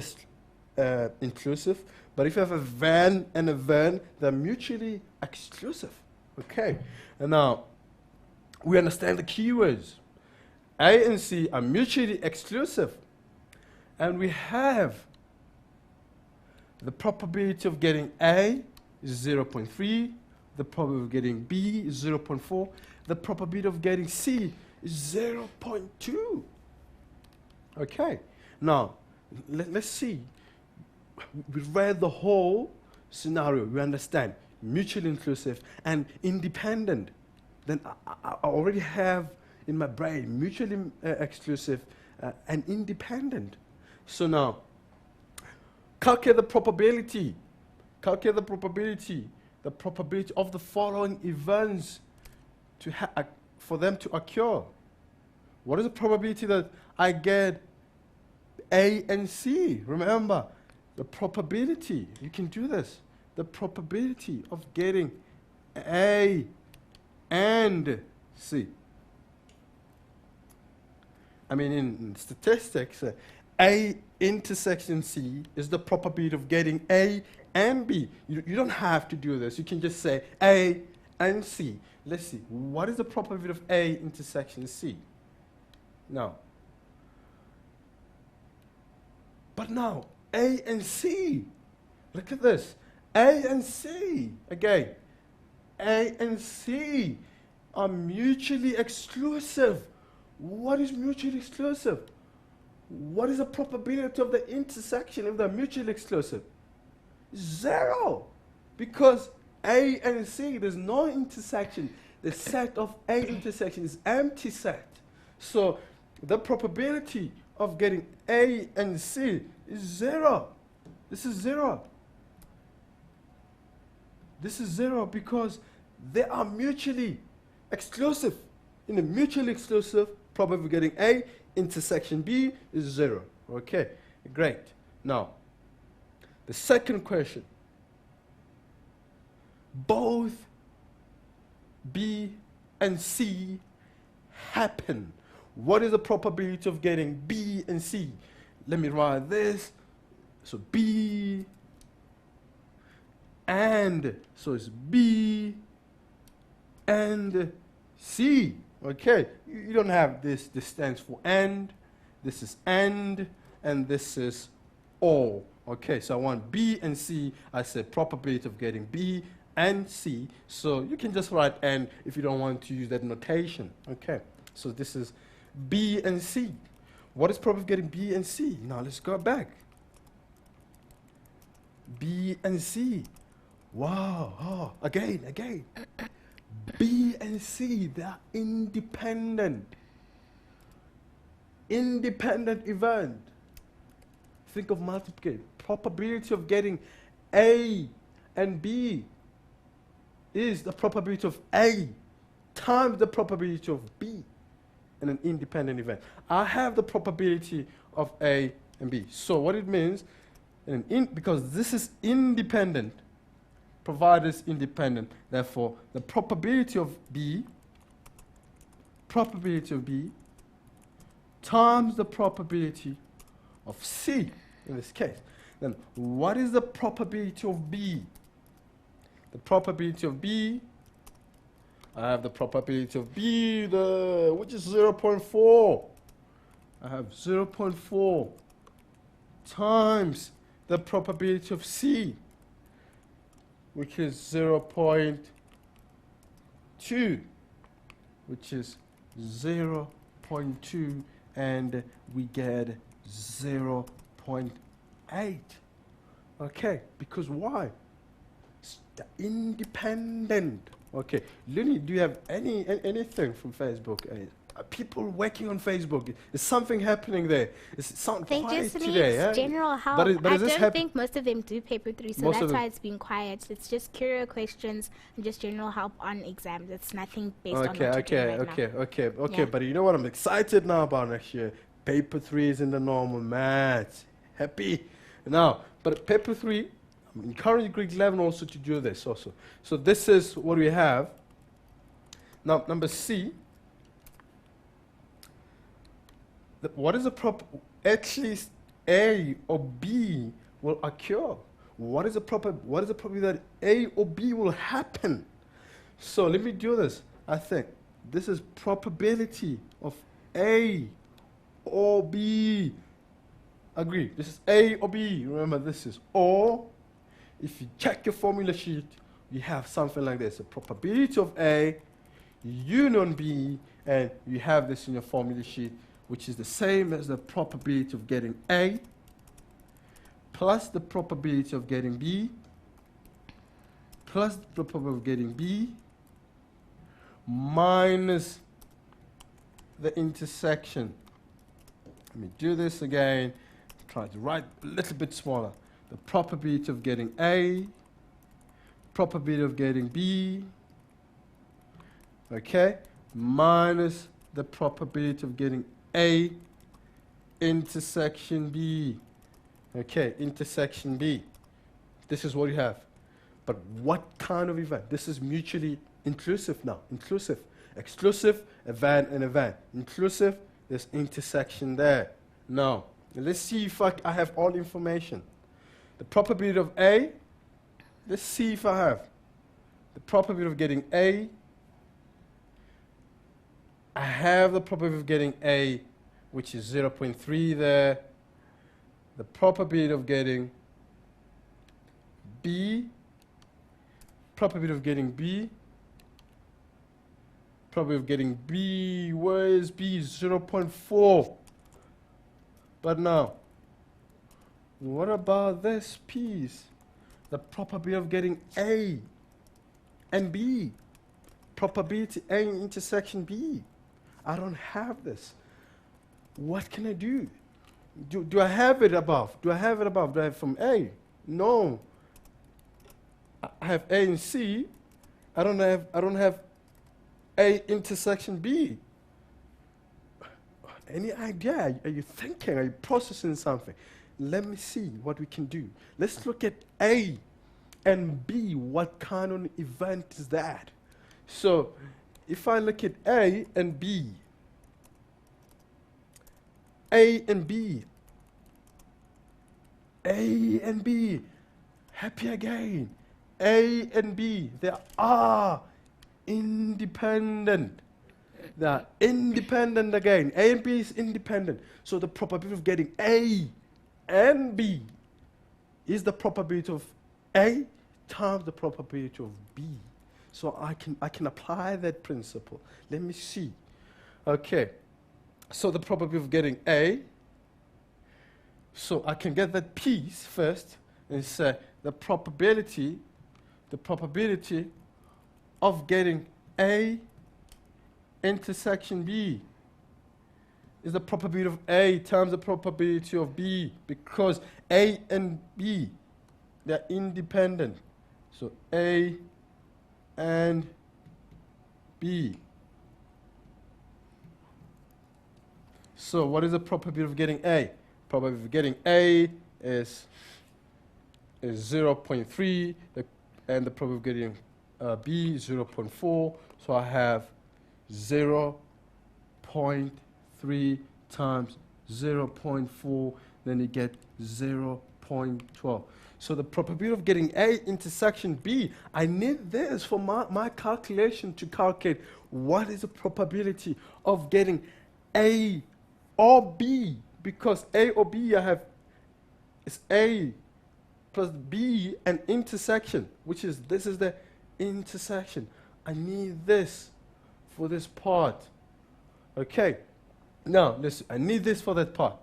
inclusive, but if you have a Venn and a Venn, they're mutually exclusive. Okay, and now we understand the keywords. A and C are mutually exclusive, and we have the probability of getting A is 0.3, the probability of getting B is 0.4, the probability of getting C is 0.2. Okay, now let's see. We read the whole scenario, we understand mutually inclusive and independent. Then I already have in my brain mutually exclusive and independent. So now, calculate the probability. Calculate the probability of the following events for them to occur. What is the probability that I get A and C? Remember, the probability, you can do this. The probability of getting A and C. I mean, in statistics, A intersection C is the probability of getting A and B. You don't have to do this. You can just say A and C. Let's see. What is the probability of A intersection C? Now. But now, A and C. Look at this. A and C. Again, A and C are mutually exclusive. What is mutually exclusive? What is the probability of the intersection if they're mutually exclusive? 0. Because A and C, there's no intersection. The set of A intersection is empty set. So the probability of getting A and C is 0. This is 0. This is 0 because they are mutually exclusive. In a mutually exclusive, probability of getting A intersection B is 0. Okay, great. Now, the second question. Both B and C happen. What is the probability of getting B and C? Let me write this. So B and, so it's B and C. Okay, you don't have this. This stands for and. This is and this is or. Okay, so I want B and C. I said probability of getting B and C. So you can just write and if you don't want to use that notation. Okay, so this is B and C. What is probability of getting B and C? Now let's go back. B and C. Wow. Oh, again. B and C, they are independent. Independent event. Think of multiplication. Probability of getting A and B is the probability of A times the probability of B in an independent event. I have the probability of A and B. So what it means, because this is independent, provided it's independent, therefore the probability of B times the probability of C in this case. Then what is the probability of B? The probability of B I have the probability of B, which is 0.4. I have 0.4 times the probability of C, which is 0.2, which is 0.2, and we get 0.8. Okay, because why? It's independent. Okay, Looney, do you have anything from Facebook? People working on Facebook. Is something happening there? Is it sound They quiet just today? need general help. But I is this don't think most of them do paper 3, so Most of that's them- why it's been quiet. It's just curio questions and just general help on exams. It's nothing based on what you're doing right now. Okay. Yeah. But you know what I'm excited now about next year? Paper 3 is in the normal maths. Happy. Now, but paper 3, I'm encouraging grade 11 also to do this also. So this is what we have. Now, number C. What is the at least A or B will occur? What is the probability that A or B will happen? So let me do this. I think this is probability of A or B. Agree. This is A or B. Remember, this is or. If you check your formula sheet, you have something like this: a probability of A union B, and you have this in your formula sheet, which is the same as the probability of getting A plus the probability of getting B plus the probability of getting B minus the intersection. Let me do this again. Try to write a little bit smaller. The probability of getting A, probability of getting B, okay, minus the probability of getting A intersection B. Okay, intersection B. This is what you have. But what kind of event? This is mutually inclusive now. Inclusive. Exclusive, event and event. Inclusive, there's intersection there. Now, let's see if I have all information. The probability of A, let's see if I have. The probability of getting A, I have the probability of getting A, which is 0.3 there. The probability of getting B, probability of getting B, probability of getting B, where is B? 0.4. But now, what about this piece? The probability of getting A and B. Probability A intersection B. I don't have this. What can I do? Do I have it above? Do I have it above? Do I have from A? No. I have A and C. I don't have A intersection B. Any idea? Are you thinking? Are you processing something? Let me see what we can do. Let's look at A and B. What kind of event is that? So if I look at A and B, A and B, A and B, happy again. A and B, they are independent. They are independent again. A and B is independent. So the probability of getting A and B is the probability of A times the probability of B. So I can apply that principle. Let me see. Okay. So the probability of getting A. So I can get that piece first and say the probability of getting A intersection B is the probability of A times the probability of B, because A and B, they're independent. So A and B. So what is the probability of getting A? Probability of getting A is 0.3, and the probability of getting B is 0.4. So I have 0.3 times 0.4, then you get 0.12. So the probability of getting A intersection B, I need this for my calculation to calculate what is the probability of getting A or B, because A or B I have is A plus B and intersection, which is, this is the intersection. I need this for this part. Okay, now listen, I need this for that part.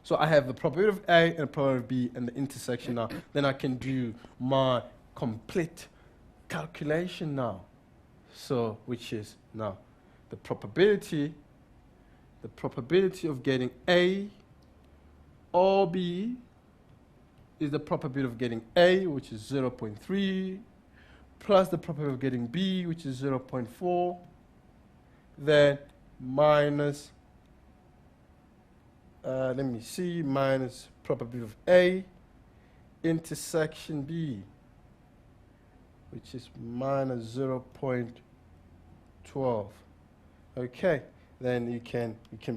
So I have the probability of A and the probability of B and the intersection now. Then I can do my complete calculation now. So, which is now the probability of getting A or B is the probability of getting A, which is 0.3, plus the probability of getting B, which is 0.4, then minus, let me see, minus probability of A intersection B, which is minus 0.12. Okay, then you can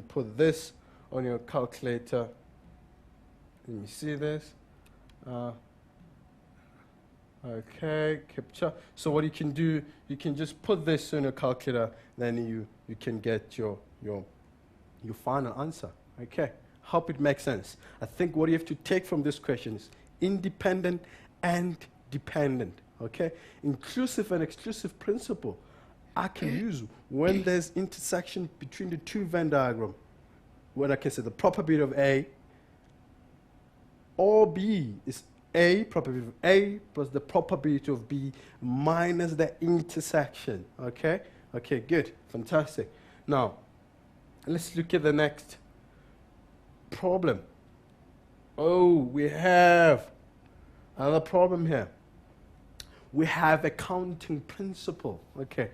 put this on your calculator. Let me see this. Okay, capture. So what you can do, you can just put this in your calculator, then you can get your final answer. Okay, hope it makes sense. I think what you have to take from this question is independent and dependent. Okay, inclusive and exclusive principle I can use when there's intersection between the two Venn diagram, where I can say the probability of A or B is A, probability of A, plus the probability of B minus the intersection. Okay? Okay, good. Fantastic. Now, let's look at the next problem. Oh, we have another problem here. We have a counting principle. Okay.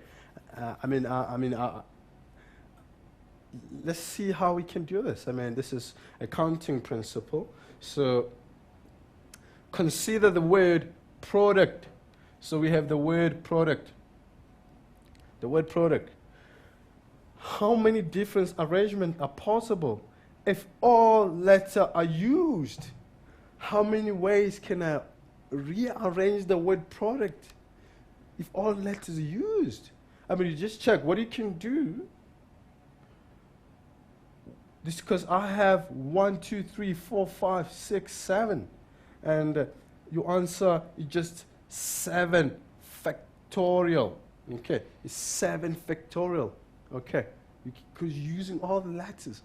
Let's see how we can do this. I mean, this is a counting principle. So consider the word product. So we have the word product. The word product. How many different arrangements are possible if all letters are used? How many ways can I rearrange the word product if all letters are used? I mean, you just check what you can do. This because I have 1, 2, 3, 4, 5, 6, 7. And your answer is just 7 factorial. Okay, it's 7 factorial. Okay, because you're using all the letters.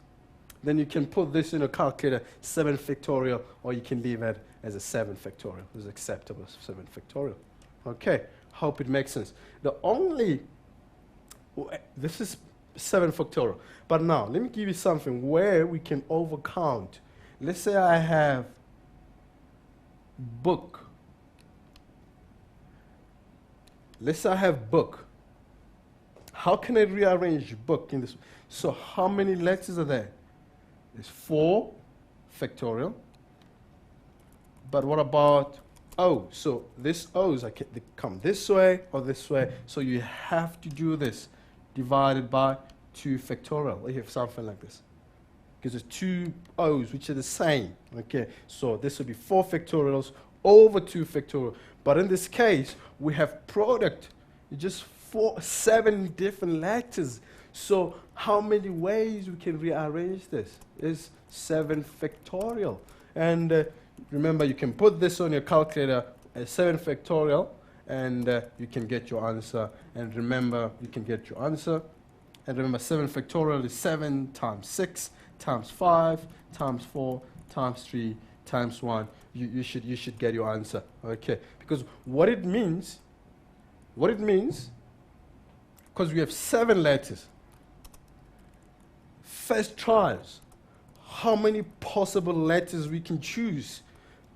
Then you can put this in a calculator, 7 factorial, or you can leave it as a 7 factorial. It's acceptable, 7 factorial. Okay, hope it makes sense. The only, this is 7 factorial. But now, let me give you something where we can overcount. Let's say I have book. Let's say I have book. How can I rearrange book in this? So how many letters are there? There's 4 factorial. But what about O? So this O's, they come this way or this way. So you have to do this divided by 2 factorial. You have something like this. Because there's 2 O's which are the same. Okay, so this would be 4 factorials over 2 factorial. But in this case, we have product. It's just 7 different letters. So how many ways we can rearrange this? Is 7 factorial. And remember, you can put this on your calculator as 7 factorial, and you can get your answer. And remember, you can get your answer. And remember, 7 factorial is 7 times 6 times 5 times 4 times 3 times 1. You should get your answer. Okay, because what it means, because we have 7 letters. First trials, how many possible letters we can choose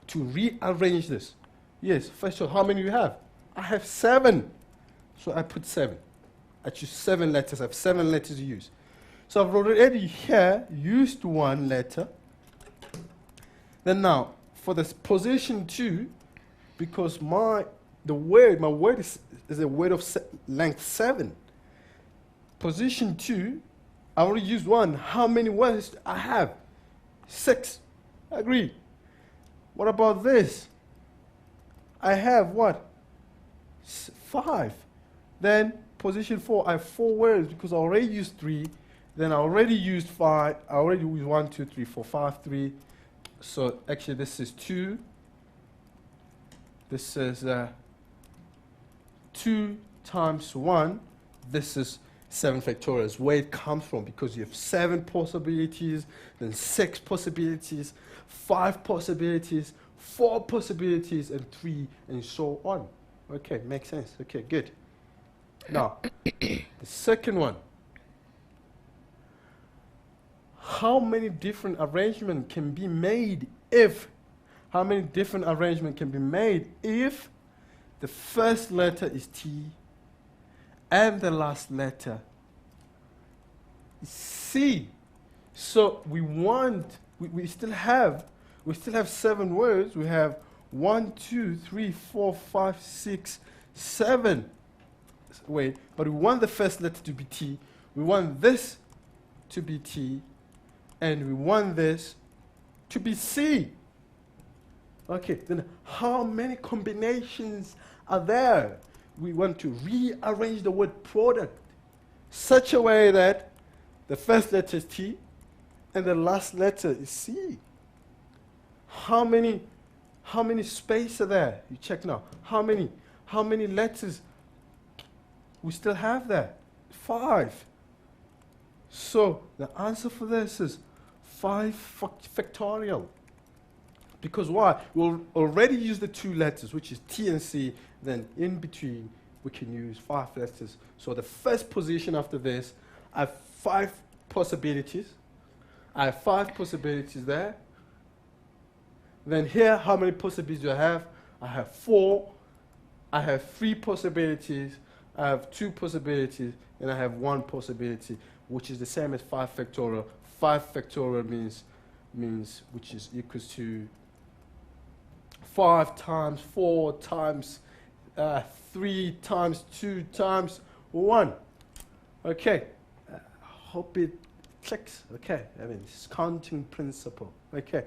to rearrange this? Yes, first of all, how many you have? I have 7. So I put 7. I choose 7 letters. I have 7 letters to use. So I've already here used 1 letter. Then now, for this position 2, because my word is a word of length 7. Position 2, I already used 1. How many words do I have? 6. Agree. What about this? I have what? 5. Then position 4, I have 4 words because I already used 3. Then I already used 5. I already used 1, 2, 3, 4, 5, 3. So actually this is 2. This is 2 times 1. This is 7 factorial. Is where it comes from, because you have 7 possibilities, then 6 possibilities, 5 possibilities, 4 possibilities, and 3, and so on. Okay, makes sense. Okay, good. Now, the second one. How many different arrangements can be made if the first letter is T and the last letter is C? So we still have 7 words. We have 1, 2, 3, 4, 5, 6, 7. Wait, but we want the first letter to be T. We want this to be T, and we want this to be C. Okay, then how many combinations are there? We want to rearrange the word product such a way that the first letter is T and the last letter is C. How many spaces are there? You check now. How many letters we still have there? 5. So the answer for this is 5 factorial. Because why? We'll already use the 2 letters, which is T and C. Then in between, we can use 5 letters. So the first position after this, I have 5 possibilities. I have 5 possibilities there. Then here, how many possibilities do I have? I have 4. I have 3 possibilities. I have 2 possibilities. And I have 1 possibility, which is the same as 5 factorial. 5 factorial means which is equals to 5 times 4 times 3 times 2 times 1. Okay. Hope it clicks. Okay. I mean, it's counting principle. Okay.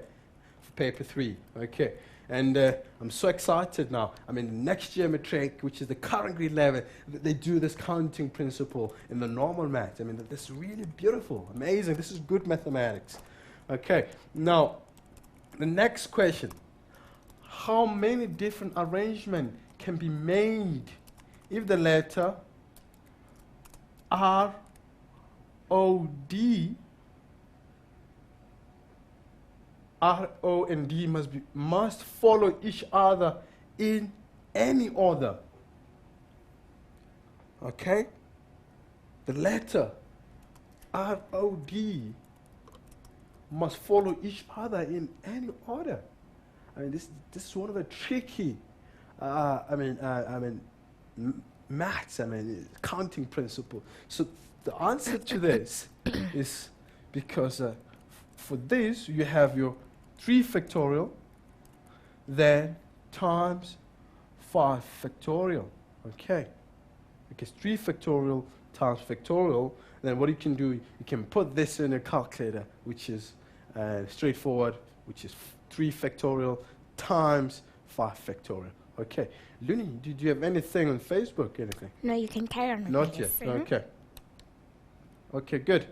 For paper 3. Okay. And I'm so excited now. I mean, next year matric, which is the current grade 11, they do this counting principle in the normal math. I mean, this is really beautiful, amazing. This is good mathematics. Okay. Now, the next question. How many different arrangements can be made if the letter R, O, D, R, O, and D must follow each other in any order? Okay? The letter R, O, D must follow each other in any order. I mean, this is one of the tricky, maths. I mean, counting principle. So the answer to this is because for this you have your 3 factorial, then times 5 factorial. Okay, because 3 factorial times factorial. Then what you can do, you can put this in a calculator, which is straightforward, which is 3 factorial times 5 factorial. Okay. Luni, did you have anything on Facebook? Anything? No, you can carry on with Not this. yet. Okay. Okay, good.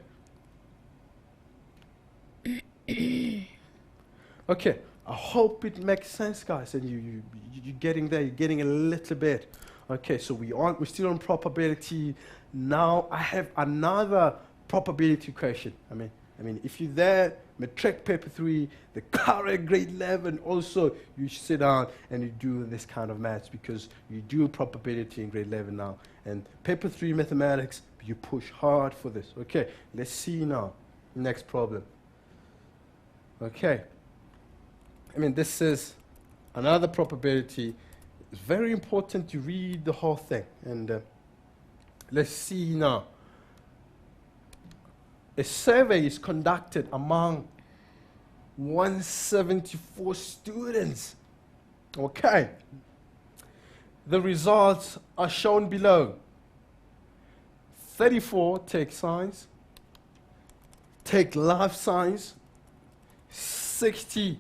Okay. I hope it makes sense, guys, and you're getting there. You're getting a little bit. Okay, so we're still on probability. Now I have another probability question. I mean, if you're there, matric paper 3, the current grade 11, also you sit down and you do this kind of maths, because you do probability in grade 11 now. And paper 3 mathematics, you push hard for this. Okay, let's see now. Next problem. Okay. I mean, this is another probability. It's very important to read the whole thing. And let's see now. A survey is conducted among 174 students. Okay. The results are shown below. 34 take science, take life science, 60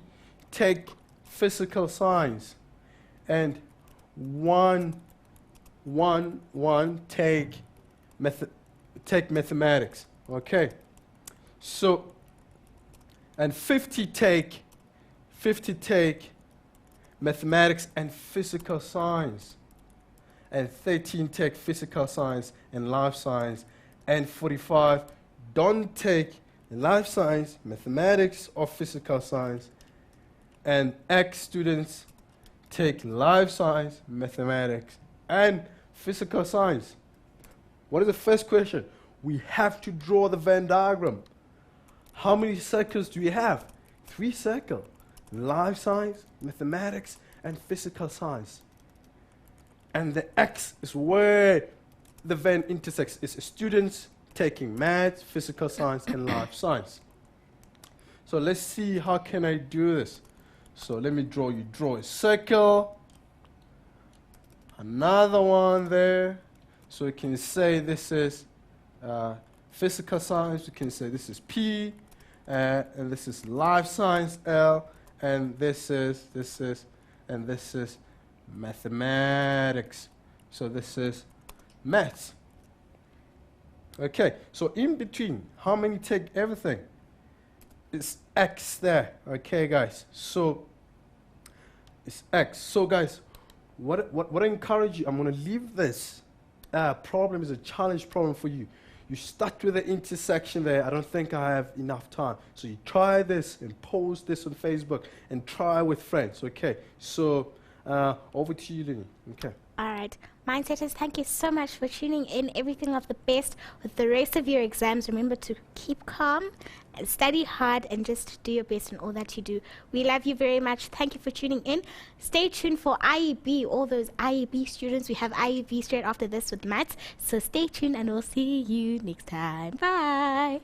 take physical science, and take mathematics. Okay. So, and 50 take mathematics and physical science. And 13 take physical science and life science. And 45 don't take life science, mathematics, or physical science. And X students take life science, mathematics, and physical science. What is the first question? We have to draw the Venn diagram. How many circles do we have? 3 circles. Life science, mathematics, and physical science. And the X is where the Venn intersects. It's students taking math, physical science, and life science. So let's see, how can I do this? So let me draw a circle. Another one there. So you can say this is physical science. You can say this is P, and this is life science, L, and this is mathematics. So this is maths. Okay, so in between, how many take everything? It's X there. Okay, guys. So it's X. So guys, what I encourage you, I'm going to leave this problem is a challenge problem for you. You start with the intersection there. I don't think I have enough time. So you try this and post this on Facebook and try with friends. Okay, so over to you, Lenny. Okay. All right. Mindsetters, thank you so much for tuning in. Everything of the best with the rest of your exams. Remember to keep calm and study hard and just do your best in all that you do. We love you very much. Thank you for tuning in. Stay tuned for IEB, all those IEB students. We have IEB straight after this with maths. So stay tuned and we'll see you next time. Bye.